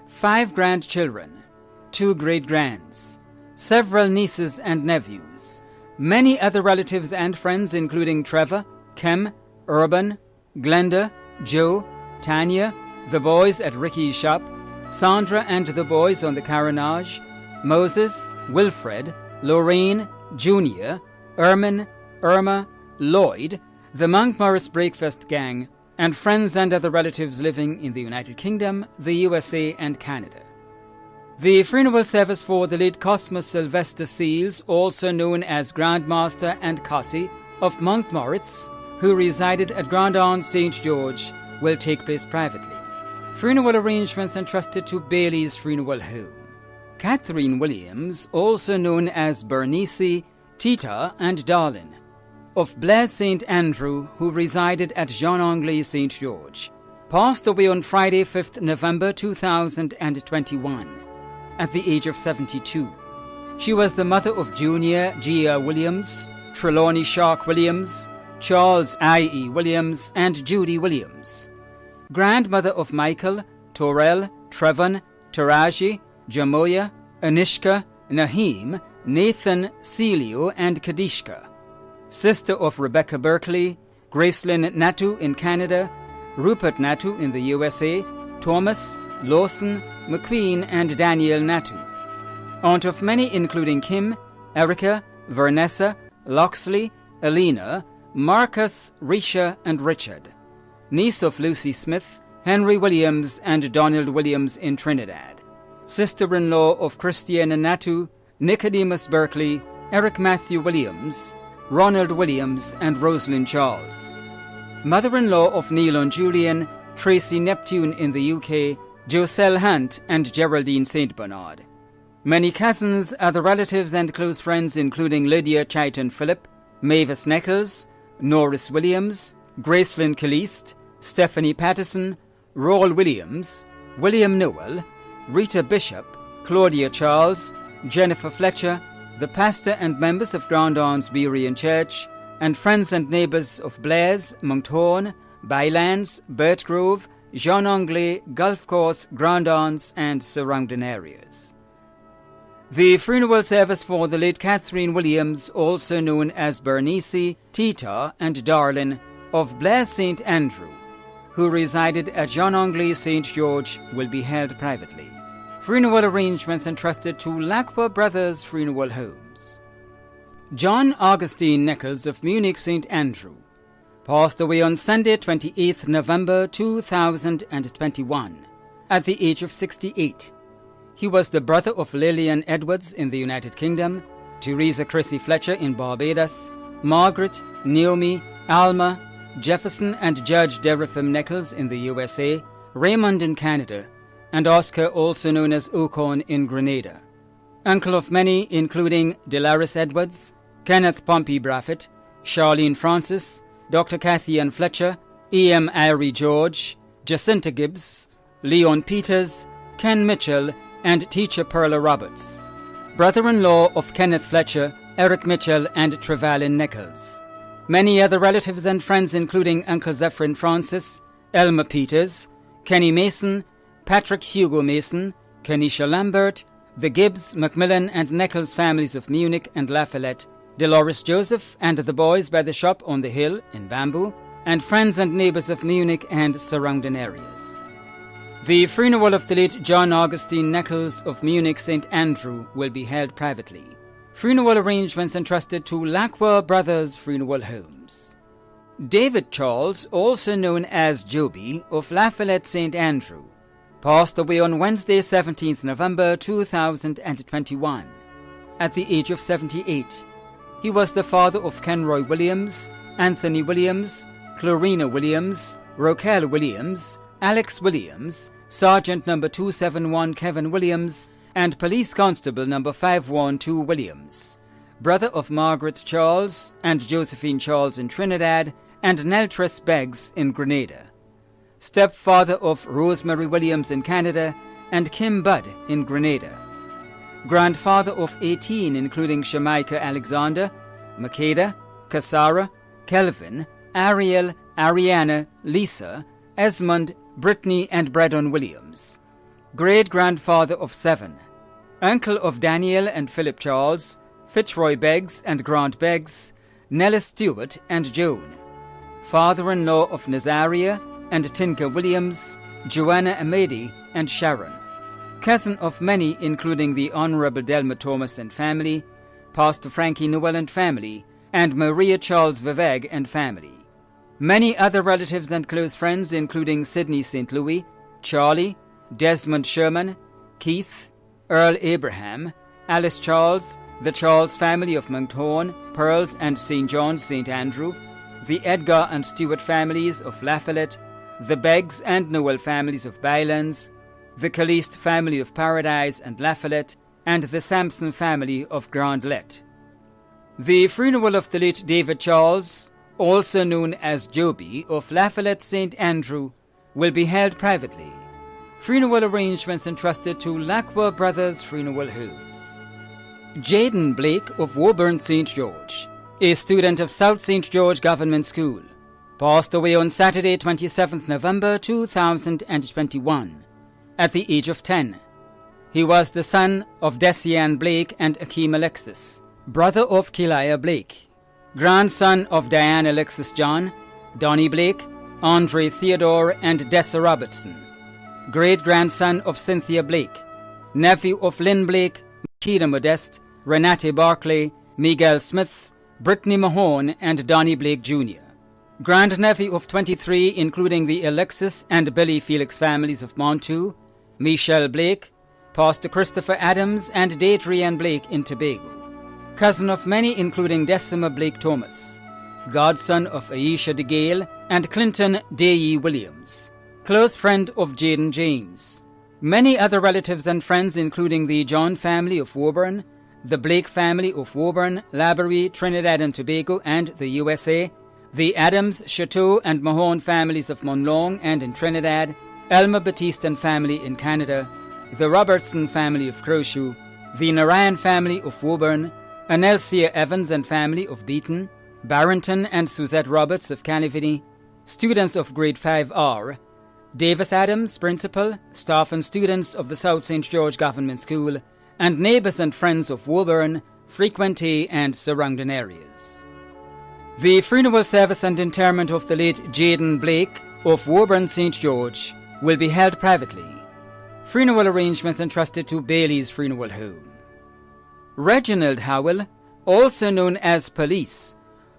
5 grandchildren, 2 great-grands, several nieces and nephews, many other relatives and friends including Trevor, Kem, Urban, Glenda, Joe, Tanya, the boys at Ricky's shop, Sandra and the boys on the Carenage, Moses, Wilfred, Lorraine, Junior, Ermin, Irma, Lloyd, the Montmorris Breakfast Gang, and friends and other relatives living in the United Kingdom, the USA, and Canada. The funeral service for the late Cosmas Sylvester Seals, also known as Grandmaster and Cossie of Montmoritz, who resided at Grand'Anse St. George, will take place privately. Funeral arrangements entrusted to Bailey's Funeral Home. Catherine Williams, also known as Bernice, Tita and Darlin, of Blaise St. Andrew, who resided at Jean-Anglais St. George, passed away on Friday, 5th November 2021, at the age of 72. She was the mother of Junior Gia Williams, Trelawney Shark Williams, Charles I.E. Williams, and Judy Williams. Grandmother of Michael, Torel, Trevon, Taraji, Jamoya, Anishka, Naheem, Nathan, Celio, and Kadishka. Sister of Rebecca Berkeley, Gracelyn Natu in Canada, Rupert Natu in the USA, Thomas, Lawson, McQueen, and Daniel Natu. Aunt of many including Kim, Erica, Vanessa, Loxley, Alina, Marcus, Risha, and Richard. Niece of Lucy Smith, Henry Williams, and Donald Williams in Trinidad. Sister-in-law of Christiana Natu, Nicodemus Berkeley, Eric Matthew Williams, Ronald Williams, and Rosalind Charles. Mother-in-law of Neil and Julian, Tracy Neptune in the UK, Joselle Hunt, and Geraldine St. Bernard. Many cousins, other relatives, and close friends including Lydia Chaiton Phillip, Mavis Neckles, Norris Williams, Gracelyn Caliste, Stephanie Patterson, Rawl Williams, William Nowell, Rita Bishop, Claudia Charles, Jennifer Fletcher, the pastor and members of Grand'Anse Berean Church, and friends and neighbours of Blaise, Monthorn, Bylands, Birtgrove, Jean-Anglais, Gulf Course, Grand'Anse, and surrounding areas. The funeral service for the late Catherine Williams, also known as Bernice, Tita, and Darlin, of Blaise St. Andrew, who resided at Jean-Anglais St. George, will be held privately. Funeral arrangements entrusted to Lacqua Brothers Funeral Homes. John Augustine Nichols of Munich St. Andrew passed away on Sunday, 28th November 2021, at the age of 68. He was the brother of Lillian Edwards in the United Kingdom, Teresa Chrissy Fletcher in Barbados, Margaret, Naomi, Alma, Jefferson and Judge Derafim Nichols in the USA, Raymond in Canada, and Oscar, also known as Ocon, in Grenada. Uncle of many, including Delaris Edwards, Kenneth Pompey Braffett, Charlene Francis, Dr. Kathy Ann Fletcher, E.M. Irie George, Jacinta Gibbs, Leon Peters, Ken Mitchell, and teacher Perla Roberts. Brother-in-law of Kenneth Fletcher, Eric Mitchell, and Trevalin Nichols. Many other relatives and friends including Uncle Zephyrin Francis, Elma Peters, Kenny Mason, Patrick Hugo Mason, Kenisha Lambert, the Gibbs, Macmillan, and Nichols families of Munich and La Follette, Dolores Joseph and the boys by the shop on the hill in Bamboo, and friends and neighbours of Munich and surrounding areas. The funeral of the late John Augustine Nichols of Munich St. Andrew will be held privately. Funeral arrangements entrusted to Lacqua Brothers Funeral Homes. David Charles, also known as Joby, of La Follette St. Andrew, passed away on Wednesday, 17th November 2021, at the age of 78. He was the father of Kenroy Williams, Anthony Williams, Chlorina Williams, Roquel Williams, Alex Williams, Sergeant No. 271 Kevin Williams, and Police Constable No. 512 Williams, brother of Margaret Charles and Josephine Charles in Trinidad, and Neltress Beggs in Grenada, stepfather of Rosemary Williams in Canada and Kim Budd in Grenada, grandfather of 18 including Shamaika Alexander, Makeda, Kasara, Kelvin, Ariel, Ariana, Lisa, Esmond, Brittany, and Braddon Williams, great-grandfather of 7, uncle of Daniel and Philip Charles, Fitzroy Beggs and Grant Beggs, Nellis Stewart and Joan, father-in-law of Nazaria and Tinka Williams, Joanna Amadi, and Sharon, cousin of many including the Honourable Delma Thomas and family, Pastor Frankie Noel and family, and Maria Charles Viveg and family. Many other relatives and close friends including Sidney St. Louis, Charlie, Desmond Sherman, Keith, Earl Abraham, Alice Charles, the Charles family of Monthorn, Pearls and St. John's, St. Andrew, the Edgar and Stewart families of Lafayette, the Beggs and Noel families of Bylands, the Caliste family of Paradise and Lafayette, and the Sampson family of Grandlet. The funeral of the late David Charles, also known as Joby, of Lafayette St. Andrew, will be held privately. Funeral arrangements entrusted to Lacqua Brothers Funeral Homes. Jaden Blake of Woburn St. George, a student of South St. George Government School, passed away on Saturday 27th November 2021 at the age of 10. He was the son of Desian Blake and Akeem Alexis, brother of Kelia Blake, grandson of Diane Alexis John, Donnie Blake, Andre Theodore and Dessa Robertson, great-grandson of Cynthia Blake, nephew of Lynn Blake, Makeda Modeste, Renate Barclay, Miguel Smith, Brittany Mahone and Donnie Blake Jr., grandnephew of 23 including the Alexis and Billy Felix families of Montu, Michelle Blake, Pastor Christopher Adams and Datrian Blake in Tobago, cousin of many including Decima Blake Thomas, godson of Aisha De Gale and Clinton Deye Williams, close friend of Jaden James, many other relatives and friends including the John family of Woburn, the Blake family of Woburn, Laborie, Trinidad and Tobago and the USA, the Adams, Chateau and Mahone families of Monlong and in Trinidad, Elmer Batiste family in Canada, the Robertson family of Crowshoe, the Narayan family of Woburn, Anelsia Evans and family of Beaton, Barrington and Suzette Roberts of Canivini, students of Grade 5R, Davis Adams, principal, staff and students of the South St. George Government School, and neighbours and friends of Woburn, Frequentee and surrounding areas. The funeral service and interment of the late Jaden Blake of Woburn St. George will be held privately. Funeral arrangements entrusted to Bailey's Funeral Home. Reginald Howell, also known as Police,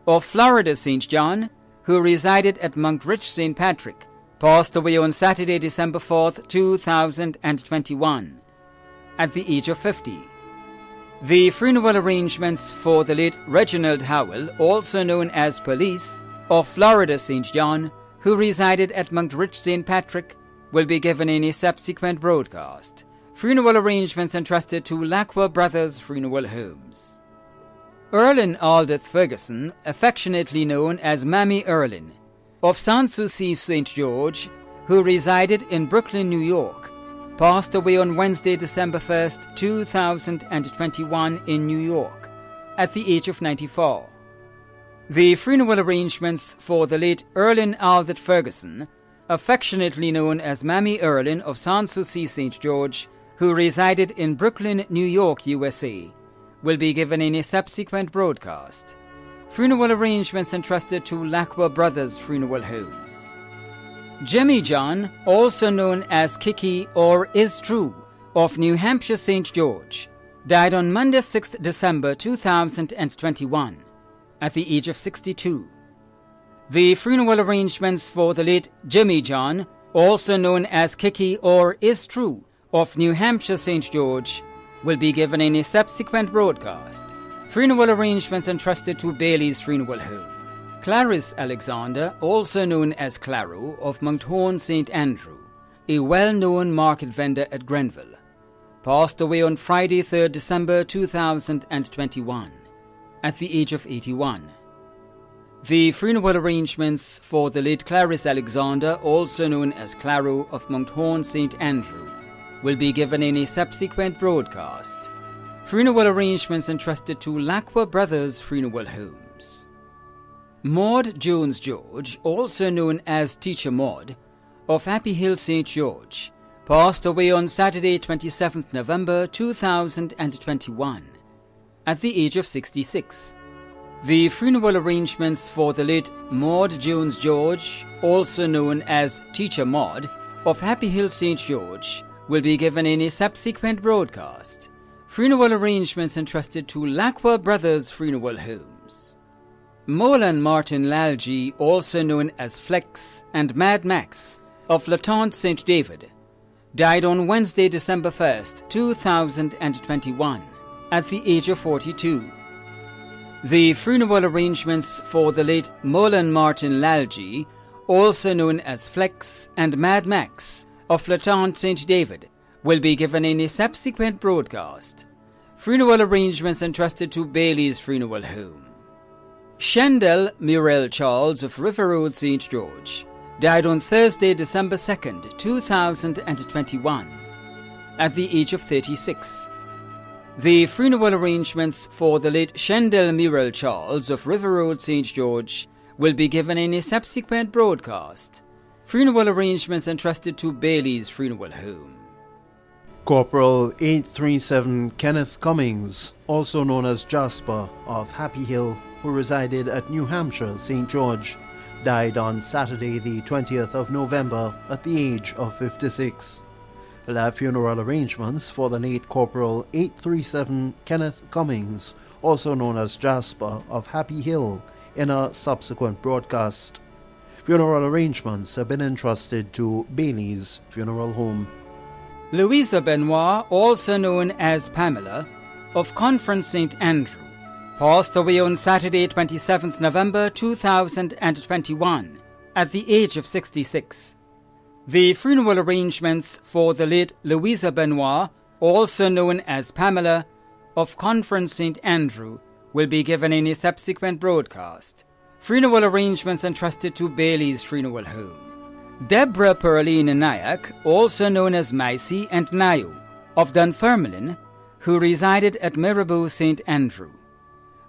of Florida St. John, who resided at Monkridge St. Patrick, passed away on Saturday, December 4th, 2021, at the age of 50. The funeral arrangements for the late Reginald Howell, also known as Police, of Florida St. John, who resided at Monkridge St. Patrick, will be given in a subsequent broadcast. Funeral arrangements entrusted to Lacqua Brothers Funeral Homes. Erlin Aldith Ferguson, affectionately known as Mammy Erlin, of Sans Souci St. George, who resided in Brooklyn, New York, passed away on Wednesday, December 1st, 2021 in New York, at the age of 94. The funeral arrangements for the late Erlin Aldith Ferguson, affectionately known as Mammy Erlin of Sans Souci St. George, who resided in Brooklyn, New York, USA, will be given in a subsequent broadcast. Funeral arrangements entrusted to Lacqua Brothers Funeral Homes. Jimmy John, also known as Kiki or Is True, of New Hampshire St. George, died on Monday 6th December 2021, at the age of 62. The funeral arrangements for the late Jimmy John, also known as Kiki or Is True, of New Hampshire St. George, will be given in a subsequent broadcast. Funeral arrangements entrusted to Bailey's Funeral Home. Clarice Alexander, also known as Claro, of Monthorn St. Andrew, a well-known market vendor at Grenville, passed away on Friday 3rd December 2021, at the age of 81. The funeral arrangements for the late Clarice Alexander, also known as Claro, of Monthorn St. Andrew, will be given in a subsequent broadcast. Funeral arrangements entrusted to Lacqua Brothers Funeral Homes. Maud Jones George, also known as Teacher Maud, of Happy Hill St. George, passed away on Saturday 27th November 2021, at the age of 66. The funeral arrangements for the late Maud Jones George, also known as Teacher Maud, of Happy Hill St. George, will be given in a subsequent broadcast. Funeral arrangements entrusted to Lacqua Brothers Funeral Homes. Molan Martin Lalji, also known as Flex and Mad Max, of Latente St. David, died on Wednesday, December 1st, 2021, at the age of 42. The funeral arrangements for the late Molan Martin Lalji, also known as Flex and Mad Max of Latente St. David, will be given in a subsequent broadcast. Funeral arrangements entrusted to Bailey's Funeral Home. Shendel Muriel Charles of River Road, St. George, died on Thursday, December 2nd, 2021, at the age of 36. The funeral arrangements for the late Shendel Muriel Charles of River Road, St. George, will be given in a subsequent broadcast. Funeral arrangements entrusted to Bailey's Funeral Home.
Corporal 837 Kenneth Cummings, also known as Jasper of Happy Hill, who resided at New Hampshire, St. George, died on Saturday the 20th of November at the age of 56. We'll have funeral arrangements for the late Corporal 837 Kenneth Cummings, also known as Jasper of Happy Hill, in a subsequent broadcast. Funeral arrangements have been entrusted to Bailey's Funeral Home.
Louisa Benoit, also known as Pamela, of Conference St. Andrew, passed away on Saturday, 27th November 2021, at the age of 66. The funeral arrangements for the late Louisa Benoit, also known as Pamela, of Conference St. Andrew, will be given in a subsequent broadcast. Funeral arrangements entrusted to Bailey's Funeral Home. Deborah Pearline Nayak, also known as Maisy and Nayo, of Dunfermline, who resided at Mirabeau St. Andrew,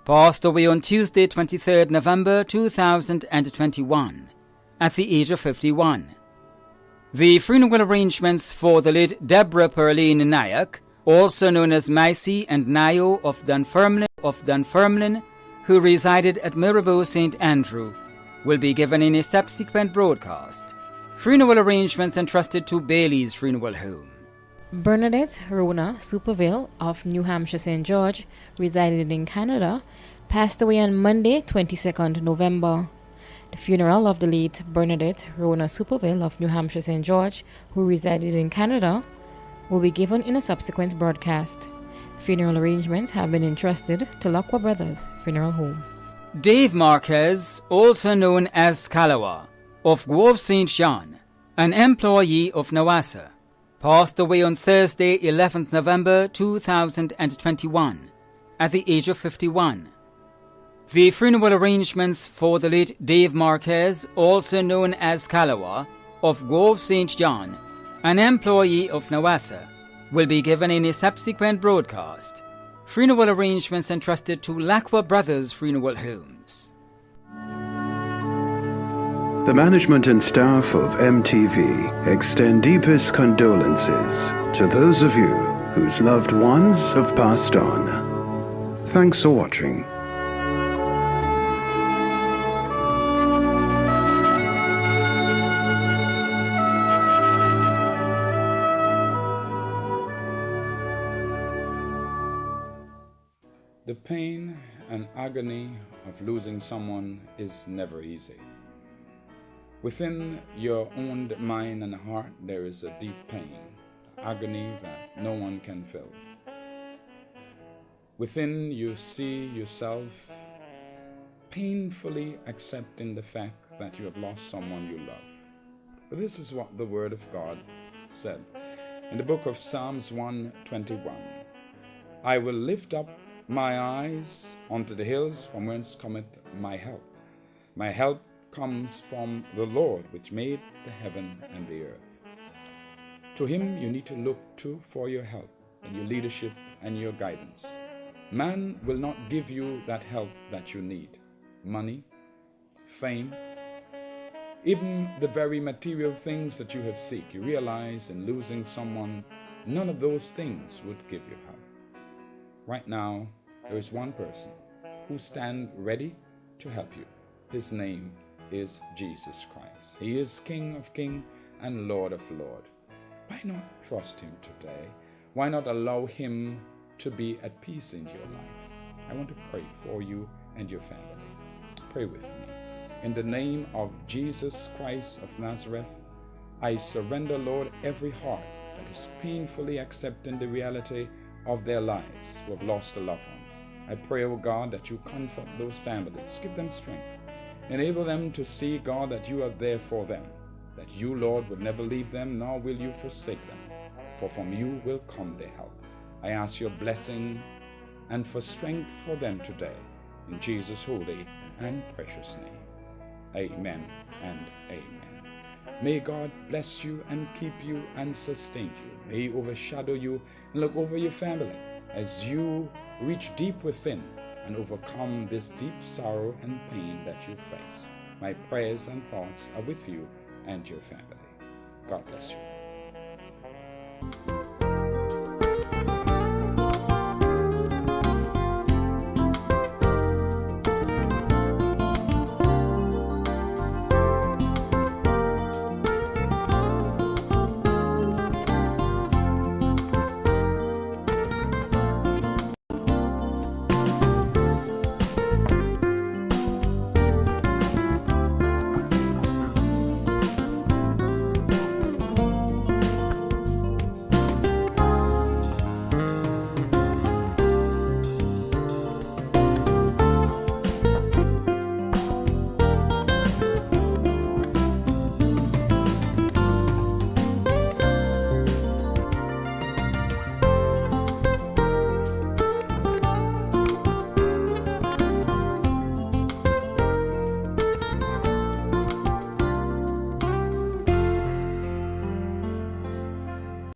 passed away on Tuesday, 23rd November 2021, at the age of 51. The funeral arrangements for the late Deborah Pearline Nayak, also known as Maisy and Nayo of Dunfermline, who resided at Mirabeau St. Andrew, will be given in a subsequent broadcast. Funeral arrangements entrusted to Bailey's Funeral Home.
Bernadette Rona Superville of New Hampshire St. George, residing in Canada, passed away on Monday, 22nd November. The funeral of the late Bernadette Rona Superville of New Hampshire St. George, who resided in Canada, will be given in a subsequent broadcast. Funeral arrangements have been entrusted to Lacqua Brothers Funeral Home.
Dave Marquez, also known as Kalawa, of Grove St. John, an employee of Nawasa, passed away on Thursday, 11th November 2021, at the age of 51. The funeral arrangements for the late Dave Marquez, also known as Kalawa, of Grove St. John, an employee of Nawasa, will be given in a subsequent broadcast. Funeral arrangements entrusted to Lacqua Brothers Funeral Homes.
The management and staff of MTV extend deepest condolences to those of you whose loved ones have passed on. Thanks for watching.
The pain and agony of losing someone is never easy. Within your own mind and heart, there is a deep pain, agony that no one can fill. Within you see yourself painfully accepting the fact that you have lost someone you love. But this is what the Word of God said in the book of Psalms 121. I will lift up my eyes unto the hills, from whence cometh my help. My help comes from the Lord, which made the heaven and the earth. To him you need to look to for your help and your leadership and your guidance. Man will not give you that help that you need. Money, fame, even the very material things that you have seek. You realize in losing someone, none of those things would give you help. Right now, there is one person who stands ready to help you. His name is Jesus Christ. He is King of Kings and Lord of Lords. Why not trust him today? Why not allow him to be at peace in your life? I want to pray for you and your family. Pray with me. In the name of Jesus Christ of Nazareth, I surrender, Lord, every heart that is painfully accepting the reality of their lives who have lost a loved one. I pray, O God, that you comfort those families, give them strength, enable them to see, God, that you are there for them, that you, Lord, will never leave them, nor will you forsake them, for from you will come their help. I ask your blessing and for strength for them today, in Jesus' holy and precious name. Amen and amen. May God bless you and keep you and sustain you. May he overshadow you and look over your family as you reach deep within and overcome this deep sorrow and pain that you face. My prayers and thoughts are with you and your family. God bless you.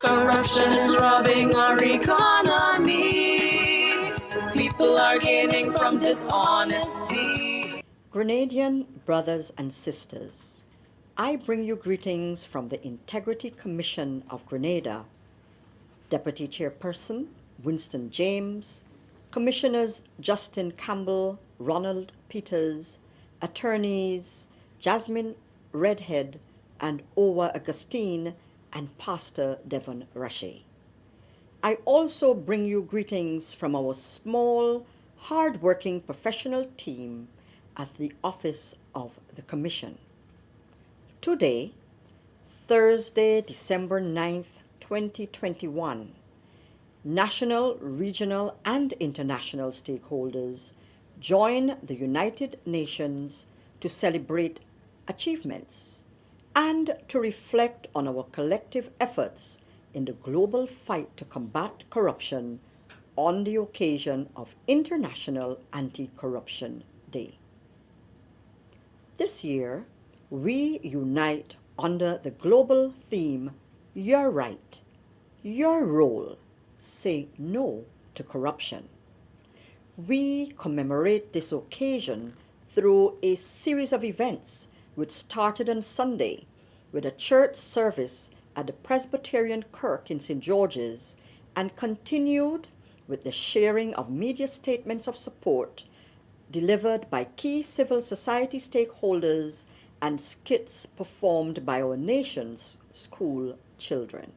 Corruption is robbing our economy. People are gaining from dishonesty.
Grenadian brothers and sisters, I bring you greetings from the Integrity Commission of Grenada, Deputy Chairperson Winston James, Commissioners Justin Campbell, Ronald Peters, Attorneys Jasmine Redhead and Owa Augustine, and Pastor Devon Rache. I also bring you greetings from our small, hard-working professional team at the Office of the Commission. Today, Thursday, December 9th, 2021, national, regional, and international stakeholders join the United Nations to celebrate achievements and to reflect on our collective efforts in the global fight to combat corruption on the occasion of International Anti-Corruption Day. This year, we unite under the global theme, Your Right, Your Role, Say No to Corruption. We commemorate this occasion through a series of events which started on Sunday with a church service at the Presbyterian Kirk in St. George's and continued with the sharing of media statements of support delivered by key civil society stakeholders and skits performed by our nation's school children.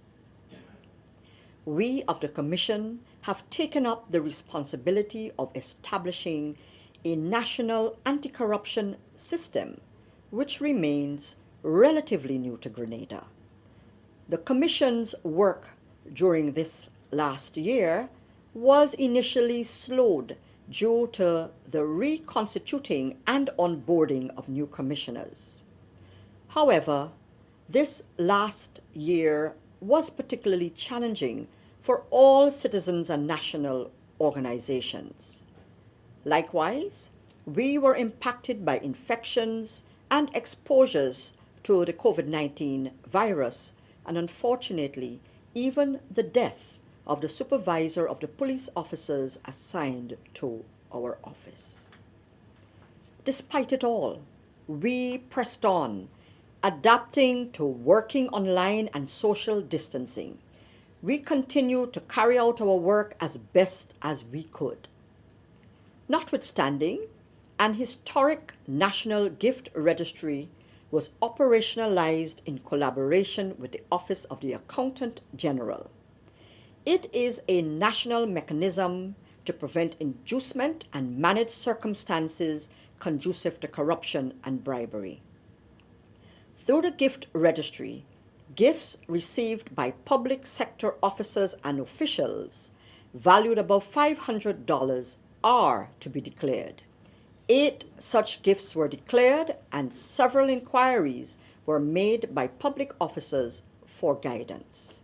We of the Commission have taken up the responsibility of establishing a national anti-corruption system which remains relatively new to Grenada. The Commission's work during this last year was initially slowed due to the reconstituting and onboarding of new commissioners. However, this last year was particularly challenging for all citizens and national organizations. Likewise, we were impacted by infections and exposures to the COVID-19 virus, and unfortunately, even the death of the supervisor of the police officers assigned to our office. Despite it all, we pressed on, adapting to working online and social distancing. We continued to carry out our work as best as we could. Notwithstanding, an historic national gift registry was operationalized in collaboration with the Office of the Accountant General. It is a national mechanism to prevent inducement and manage circumstances conducive to corruption and bribery. Through the gift registry, gifts received by public sector officers and officials valued above $500 are to be declared. 8 such gifts were declared, and several inquiries were made by public officers for guidance.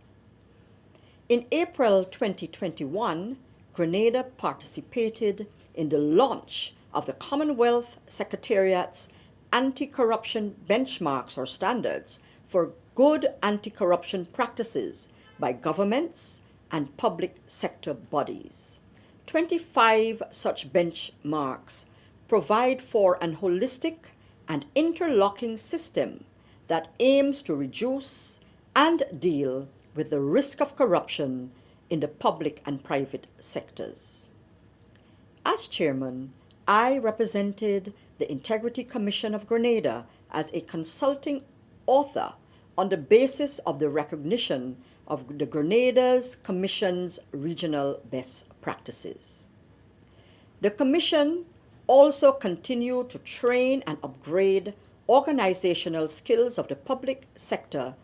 In April 2021, Grenada participated in the launch of the Commonwealth Secretariat's Anti-Corruption Benchmarks or Standards for Good Anti-Corruption Practices by governments and public sector bodies. 25 such benchmarks provide for an holistic and interlocking system that aims to reduce and deal with the risk of corruption in the public and private sectors. As chairman, I represented the Integrity Commission of Grenada as a consulting author on the basis of the recognition of the Grenada's Commission's regional best practices. The Commission also continued to train and upgrade organizational skills of the public sector,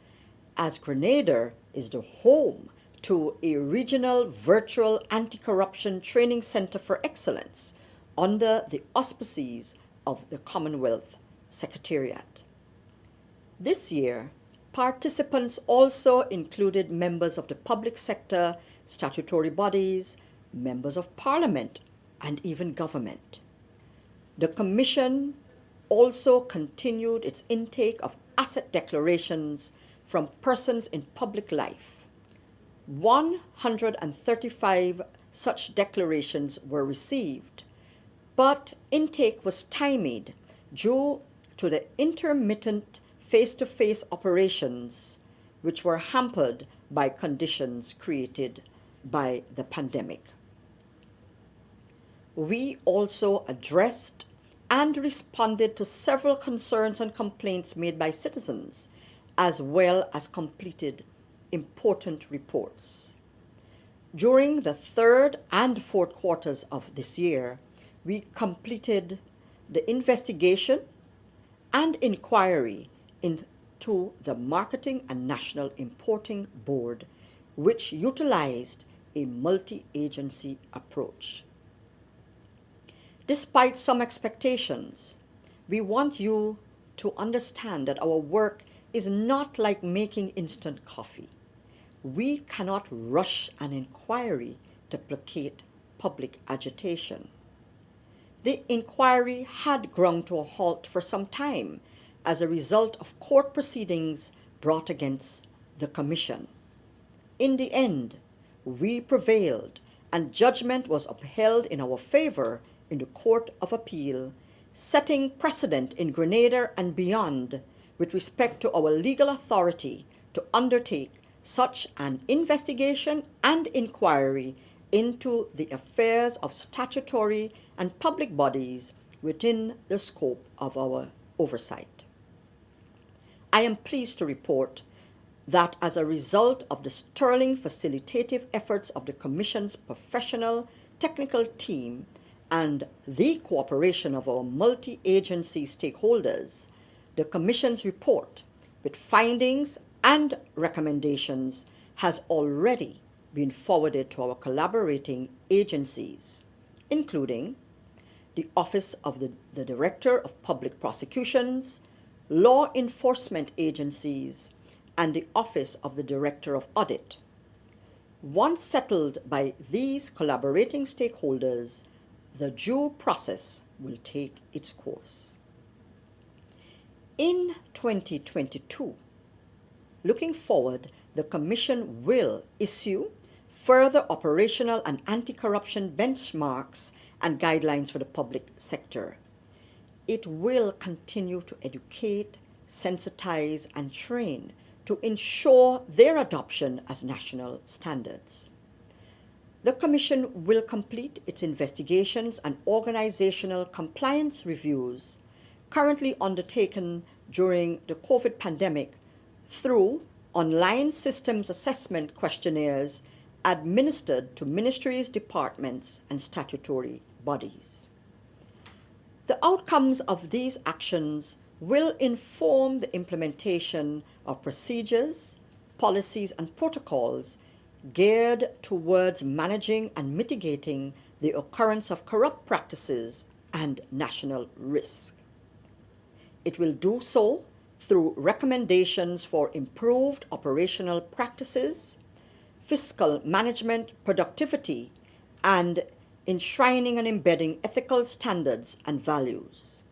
as Grenada is the home to a regional virtual anti-corruption training center for excellence under the auspices of the Commonwealth Secretariat. This year, participants also included members of the public sector, statutory bodies, members of parliament, and even government. The Commission also continued its intake of asset declarations from persons in public life. 135 such declarations were received, but intake was stymied due to the intermittent face-to-face operations, which were hampered by conditions created by the pandemic. We also addressed and responded to several concerns and complaints made by citizens, as well as completed important reports. During the 3rd and 4th quarters of this year, we completed the investigation and inquiry into the Marketing and National Importing Board, which utilized a multi-agency approach. Despite some expectations, we want you to understand that our work is not like making instant coffee. We cannot rush an inquiry to placate public agitation. The inquiry had ground to a halt for some time as a result of court proceedings brought against the Commission. In the end, we prevailed and judgment was upheld in our favor in the Court of Appeal, setting precedent in Grenada and beyond with respect to our legal authority to undertake such an investigation and inquiry into the affairs of statutory and public bodies within the scope of our oversight. I am pleased to report that as a result of the sterling facilitative efforts of the Commission's professional technical team and the cooperation of our multi-agency stakeholders, the Commission's report with findings and recommendations has already been forwarded to our collaborating agencies, including the Office of the Director of Public Prosecutions, law enforcement agencies, and the Office of the Director of Audit. Once settled by these collaborating stakeholders, the due process will take its course. In 2022, looking forward, the Commission will issue further operational and anti-corruption benchmarks and guidelines for the public sector. It will continue to educate, sensitize, and train to ensure their adoption as national standards. The Commission will complete its investigations and organizational compliance reviews currently undertaken during the COVID pandemic through online systems assessment questionnaires administered to ministries, departments, and statutory bodies. The outcomes of these actions will inform the implementation of procedures, policies, and protocols geared towards managing and mitigating the occurrence of corrupt practices and national risk. It will do so through recommendations for improved operational practices, fiscal management, productivity, and enshrining and embedding ethical standards and values.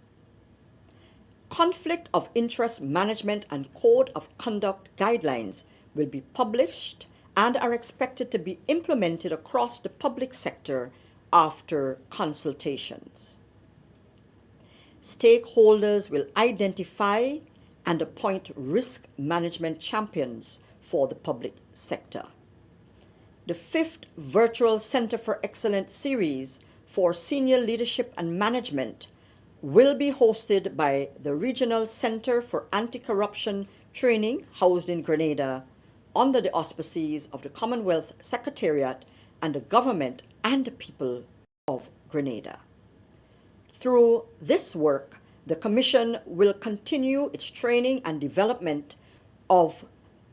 Conflict of interest management and code of conduct guidelines will be published and are expected to be implemented across the public sector after consultations. Stakeholders will identify and appoint risk management champions for the public sector. The 5th Virtual Center for Excellence series for senior leadership and management will be hosted by the Regional Center for Anti-Corruption Training housed in Grenada under the auspices of the Commonwealth Secretariat and the government and the people of Grenada. Through this work, the Commission will continue its training and development of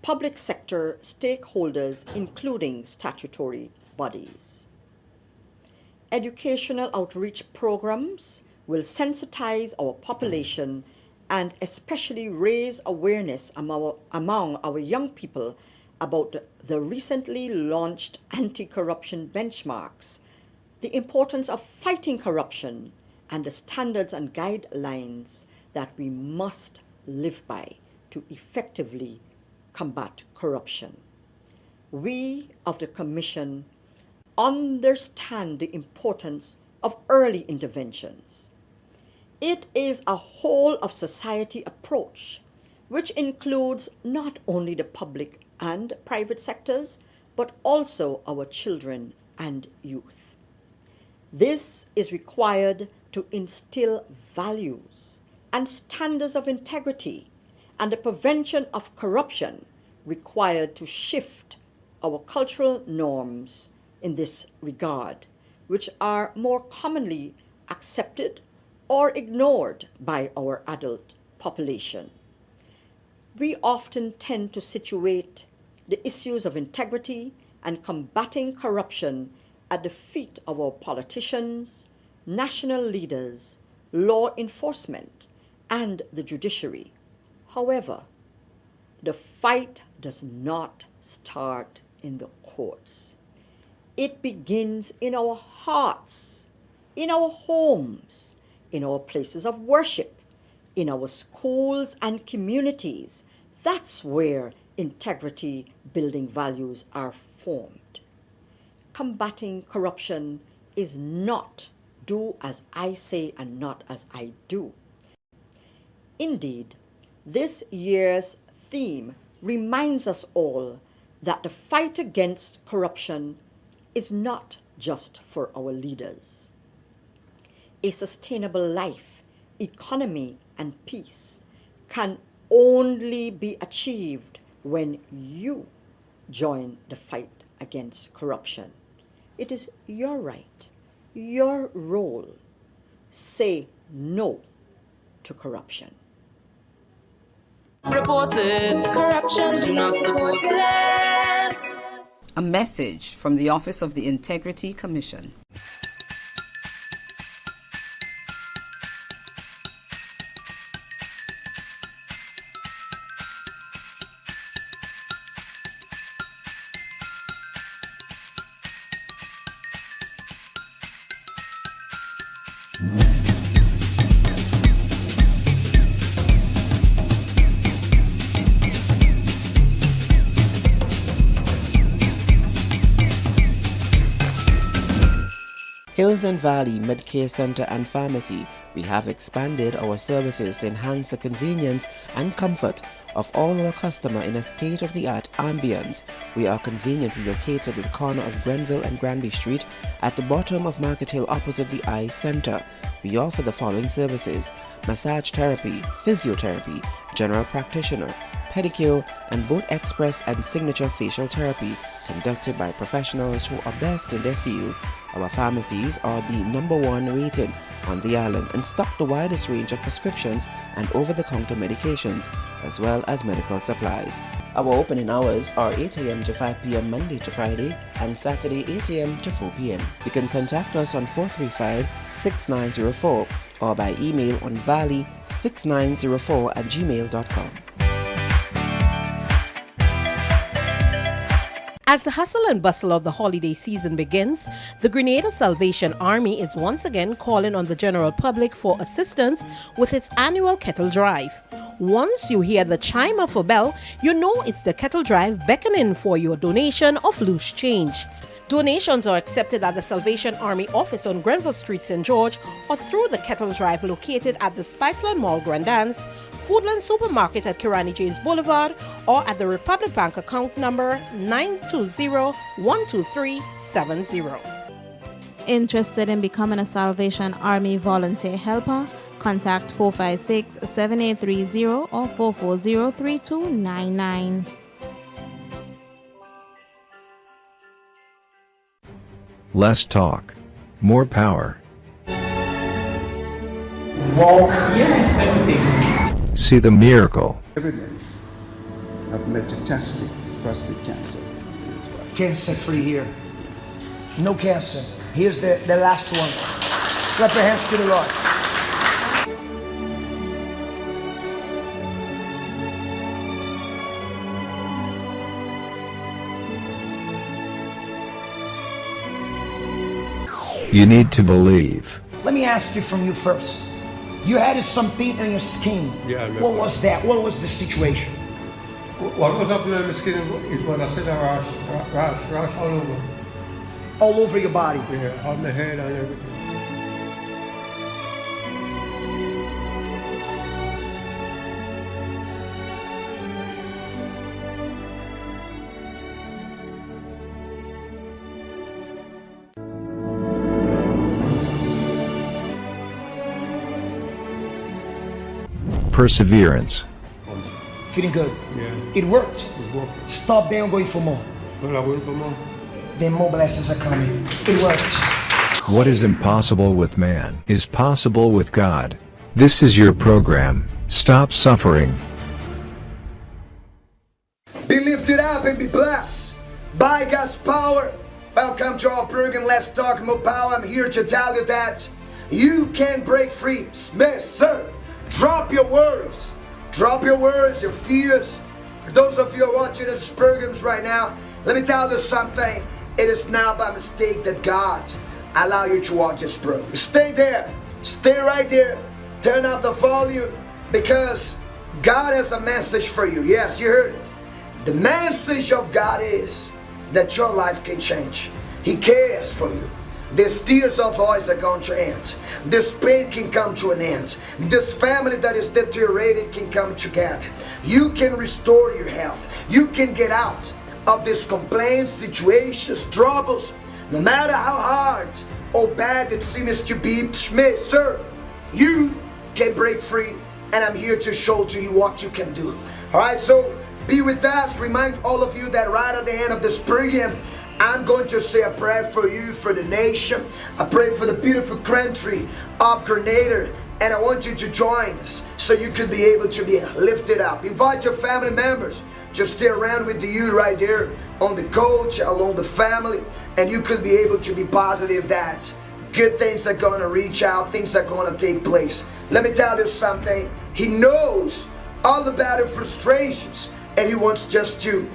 public sector stakeholders, including statutory bodies. Educational outreach programs will sensitize our population and especially raise awareness among our young people about the recently launched anti-corruption benchmarks, the importance of fighting corruption, and the standards and guidelines that we must live by to effectively combat corruption. We of the Commission understand the importance of early interventions. It is a whole of society approach, which includes not only the public and private sectors, but also our children and youth. This is required to instill values and standards of integrity and the prevention of corruption required to shift our cultural norms in this regard, which are more commonly accepted or ignored by our adult population. We often tend to situate the issues of integrity and combating corruption at the feet of our politicians, national leaders, law enforcement, and the judiciary. However, the fight does not start in the courts. It begins in our hearts, in our homes, in our places of worship, in our schools and communities. That's where integrity building values are formed. Combating corruption is not do as I say and not as I do. Indeed, this year's theme reminds us all that the fight against corruption is not just for our leaders. A sustainable life, economy, and peace can only be achieved when you join the fight against corruption. It is your right, your role. Say no to corruption.
Report it. Corruption, do not support it.
A message from the Office of the Integrity Commission.
Hills and Valley Medcare Center and Pharmacy, we have expanded our services to enhance the convenience and comfort of all our customers in a state-of-the-art ambience. We are conveniently located at the corner of Grenville and Granby Street at the bottom of Market Hill opposite the Eye Center. We offer the following services: massage therapy, physiotherapy, general practitioner, pedicure, and both express and signature facial therapy conducted by professionals who are best in their field. Our pharmacies are the #1 rated on the island and stock the widest range of prescriptions and over-the-counter medications, as well as medical supplies. Our opening hours are 8 a.m. to 5 p.m. Monday to Friday and Saturday 8 a.m. to 4 p.m. You can contact us on 435-6904 or by email on valley6904@gmail.com.
As the hustle and bustle of the holiday season begins, the Grenada Salvation Army is once again calling on the general public for assistance with its annual kettle drive. Once you hear the chime of a bell, you know it's the kettle drive beckoning for your donation of loose change. Donations are accepted at the Salvation Army office on Grenville Street, St. George, or through the kettle drive located at the Spiceland Mall Grandans, Foodland Supermarket at Kirani James Boulevard, or at the Republic Bank account number 920-12370.
Interested in becoming a Salvation Army volunteer helper? Contact 456-7830 or 440-3299.
Less talk, more power.
Walk. Yes, everything.
See the miracle.
Evidence of metastatic prostate cancer. Cancer free here. No cancer. Here's the last one. Clap your hands to the Lord.
You need to believe.
Let me ask you from you first. You had something in your skin.
Yeah, I remember.
What was that? What was the situation?
What was happening in my skin is when I said a rash all over.
All over your body?
Yeah, on the head and everything.
Perseverance.
Feeling good?
Yeah.
It worked?
It worked.
Stop there and going for more.
Well, I'm going for more.
Then more blessings are coming. It worked.
What is impossible with man is possible with God. This is your program. Stop suffering.
Be lifted up and be blessed by God's power. Welcome to our program, Let's Talk More Power. I'm here to tell you that you can break free. Smith, sir, drop your worries. Drop your worries, your fears. For those of you who are watching these programs right now, let me tell you something. It is not by mistake that God allow you to watch this program. Stay there. Stay right there. Turn up the volume because God has a message for you. Yes, you heard it. The message of God is that your life can change. He cares for you. These tears of ours are going to end. This pain can come to an end. This family that is deteriorated can come together. You can restore your health. You can get out of these complaints, situations, troubles. No matter how hard or bad it seems to be, Smith, sir, you can break free. And I'm here to show to you what you can do. Alright, so be with us. Remind all of you that right at the end of this program, I'm going to say a prayer for you, for the nation. I pray for the beautiful country of Grenada. And I want you to join us so you could be able to be lifted up. Invite your family members to stay around with you right there on the coach, along the family. And you could be able to be positive that good things are going to reach out. Things are going to take place. Let me tell you something. He knows all about your frustrations. And He wants just to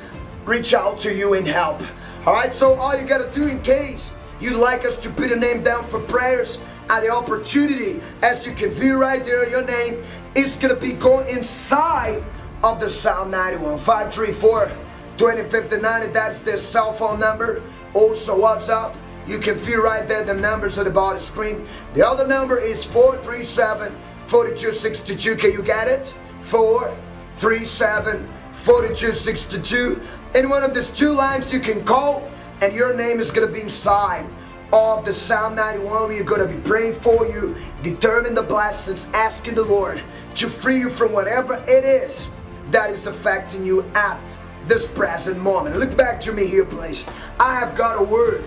reach out to you and help. Alright, so all you gotta do in case you'd like us to put a name down for prayers at the opportunity, as you can view right there, your name is gonna be going inside of the Psalm 91. 534-2050-90, that's their cell phone number. Also WhatsApp, you can view right there the numbers at the bottom screen. The other number is 437-4262. Can you get it? 437-4262. In one of these two lines you can call, and your name is going to be inside of the Psalm 91. We're going to be praying for you, determining the blessings, asking the Lord to free you from whatever it is that is affecting you at this present moment. Look back to me here, please. I have got a word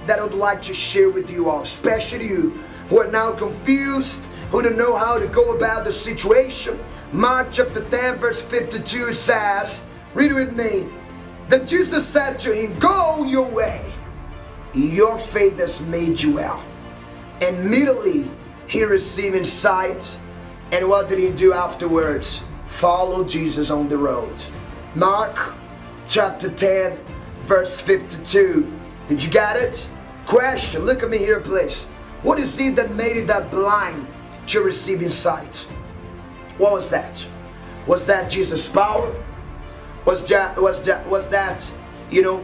that I would like to share with you all, especially you who are now confused, who don't know how to go about the situation. Mark chapter 10 verse 52 says, read it with me, that Jesus said to him, go your way, your faith has made you well. And immediately he received sight, and what did he do afterwards? Follow Jesus on the road. Mark chapter 10 verse 52. Did you get it? Question, look at me here please. What is it that made it that blind to receiving sight? What was that? Was that Jesus' power? Was that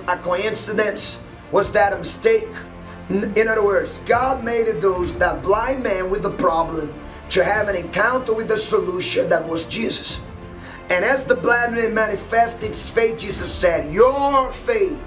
a coincidence? Was that a mistake? In other words, God made it that blind man with the problem to have an encounter with the solution that was Jesus. And as the blind man manifested his faith, Jesus said, your faith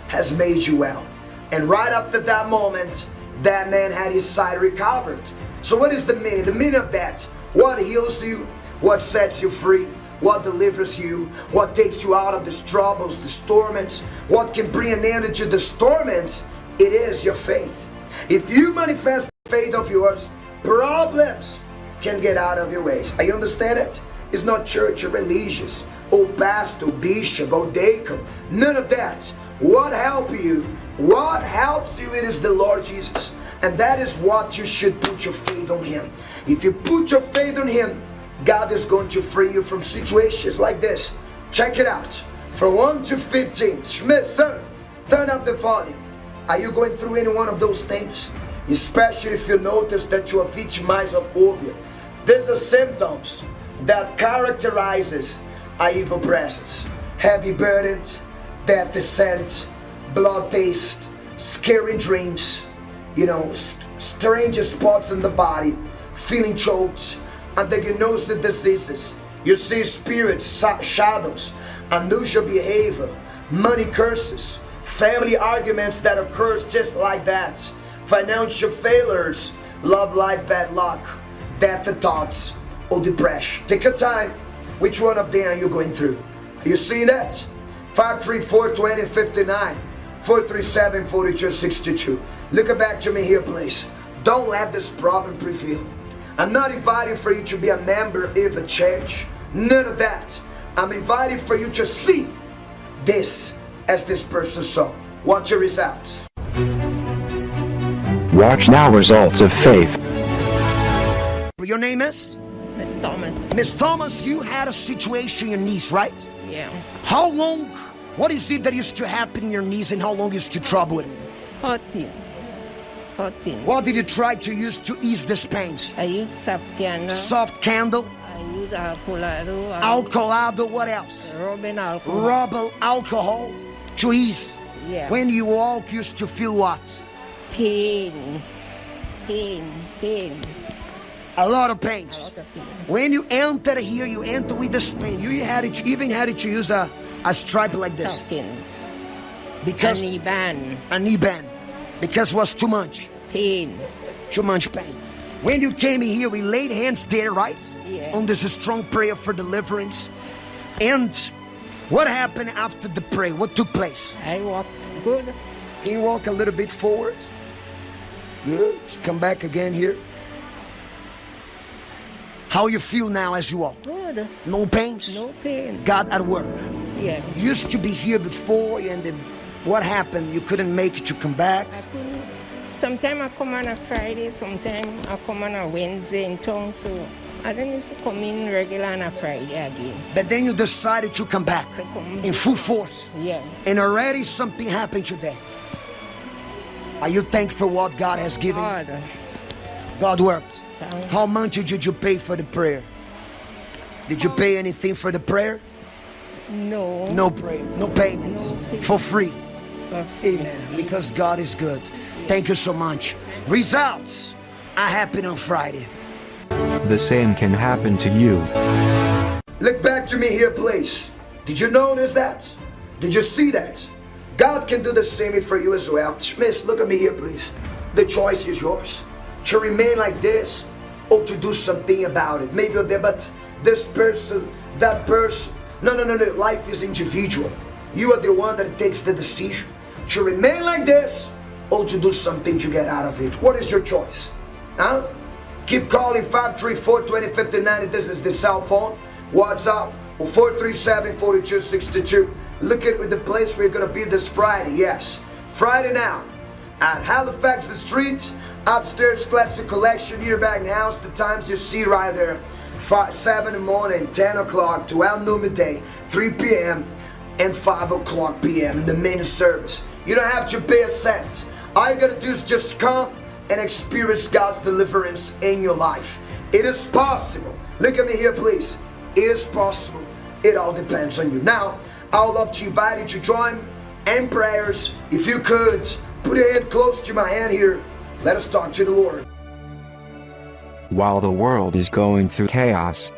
has made you well. And right after that moment, that man had his sight recovered. So what is the meaning? The meaning of that, what heals you, what sets you free, what delivers you, what takes you out of the troubles, the torments, what can bring an end to the torments, it is your faith. If you manifest the faith of yours, problems can get out of your ways. Are you understand it? It's not church or religious, or pastor, bishop, or deacon, none of that. What helps you, it is the Lord Jesus. And that is what you should put your faith on Him. If you put your faith on Him, God is going to free you from situations like this. Check it out. From 1 to 15. Smith, sir, turn up the volume. Are you going through any one of those things? Especially if you notice that you are victimized of opium. These are symptoms that characterizes a evil presence. Heavy burdens, death descent, blood taste, scary dreams, strange spots in the body, feeling choked, undiagnosed diseases. You see spirits, shadows, unusual behavior, money curses, family arguments that occurs just like that, financial failures, love life bad luck, death thoughts, or depression. Take your time. Which one of them are you going through? Are you seeing that? 534 20 59, 437 42 62. Look back to me here, please. Don't let this problem prevail. I'm not inviting for you to be a member of a church. None of that. I'm inviting for you to see this as this person saw. Watch your results.
Watch now results of faith.
Your name is?
Miss Thomas.
Miss Thomas, you had a situation in your knees, right?
Yeah.
How long? What is it that used to happen in your knees, and how long used to trouble it?
14.
What did you try to use to ease this pain?
I use soft candle.
Soft candle?
I use alcolado.
Alcolado, what else?
Rubbing alcohol.
Rubbing alcohol to ease.
Yeah.
When you walk, you used to feel what?
Pain.
A lot of pain. When you enter here, you enter with this pain. You even had to use a stripe like this.
Stockings.
Because
a
knee band. Because it was too much.
Pain.
Too much pain. When you came in here, we laid hands there, right?
Yeah.
On this strong prayer for deliverance. And what happened after the prayer? What took place?
I walked good.
Can you walk a little bit forward? Good. Come back again here. How you feel now as you walk?
Good.
No pains?
No pain.
God at work?
Yeah.
You used to be here before, and what happened? You couldn't make it to come back?
I couldn't. Sometimes I come on a Friday, sometimes I come on a Wednesday in town, so I don't need to come in regular on a Friday again.
But then you decided to come back in full force.
Yeah.
And already something happened today. Are you thankful for what God has given? God worked. How much did you pay for the prayer? Did you pay anything for the prayer?
No.
No prayer, no payments.
No.
For free.
Amen.
Because God is good. Thank you so much. Results are happening on Friday.
The same can happen to you.
Look back to me here, please. Did you notice that? Did you see that? God can do the same for you as well. Miss, look at me here, please. The choice is yours. To remain like this or to do something about it. Maybe you're there, but this person, that person. No. Life is individual. You are the one that takes the decision to remain like this or to do something to get out of it. What is your choice? Huh? Keep calling 534-2050-90. This is the cell phone. WhatsApp 437-4262. Look at the place we're going to be this Friday. Yes, Friday now at Halifax the Streets, upstairs Classic Collection, here back in house. The times you see right there: 7 in the morning, 10 o'clock, 12 noon midday, 3 p.m. and 5 o'clock p.m. the main service. You don't have to pay a cent. All you gotta do is just come and experience God's deliverance in your life. It is possible. Look at me here, please. It is possible. It all depends on you. Now, I would love to invite you to join in prayers. If you could, put your hand close to my hand here. Let us talk to the Lord.
While the world is going through chaos,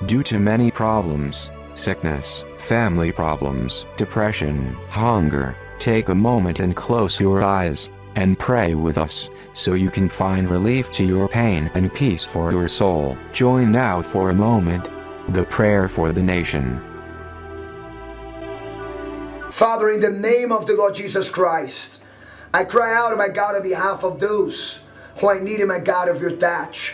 due to many problems, sickness, family problems, depression, hunger, take a moment and close your eyes, and pray with us, so you can find relief to your pain and peace for your soul. Join now for a moment, the prayer for the nation.
Father, in the name of the Lord Jesus Christ, I cry out, my God, on behalf of those who are needing, my God, of your touch.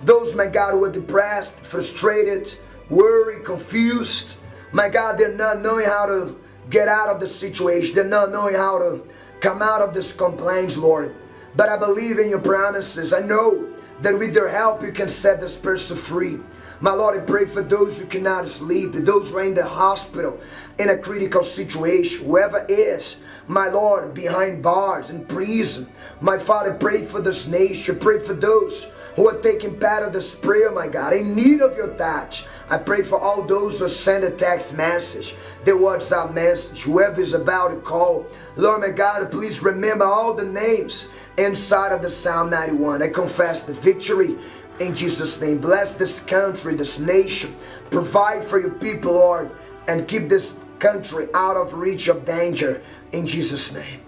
Those, my God, who are depressed, frustrated, worried, confused. My God, they're not knowing how to get out of the situation. They're not knowing how to come out of this complaints, Lord. But I believe in your promises. I know that with your help, you can set this person free. My Lord, I pray for those who cannot sleep, those who are in the hospital, in a critical situation, whoever is, my Lord, behind bars, in prison. My Father, pray for this nation. Pray for those who are taking part of this prayer, my God, in need of your touch. I pray for all those who send a text message, the WhatsApp message, whoever is about to call. Lord, my God, please remember all the names inside of the Psalm 91. I confess the victory in Jesus' name. Bless this country, this nation. Provide for your people, Lord, and keep this country out of reach of danger. In Jesus' name,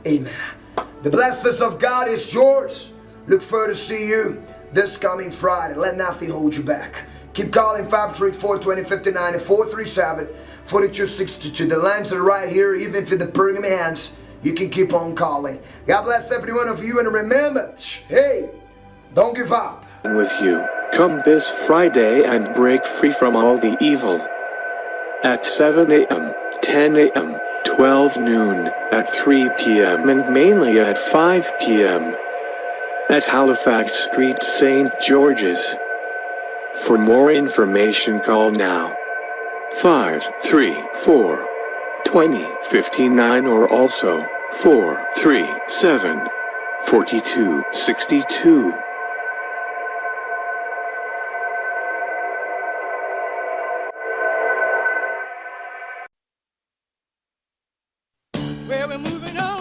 amen. The blessings of God is yours. Look forward to see you this coming Friday. Let nothing hold you back. Keep calling 534-2059 and 437-4262. The lines are right here. Even if in the program hands, you can keep on calling. God bless every one of you. And remember, hey, don't give up.
With you, come this Friday and break free from all the evil. At 7 a.m., 10 a.m., 12 noon, at 3 p.m. and mainly at 5 p.m. at Halifax Street, St. George's. For more information, call now 534-2059 or also 437-4262.
Where we're moving on.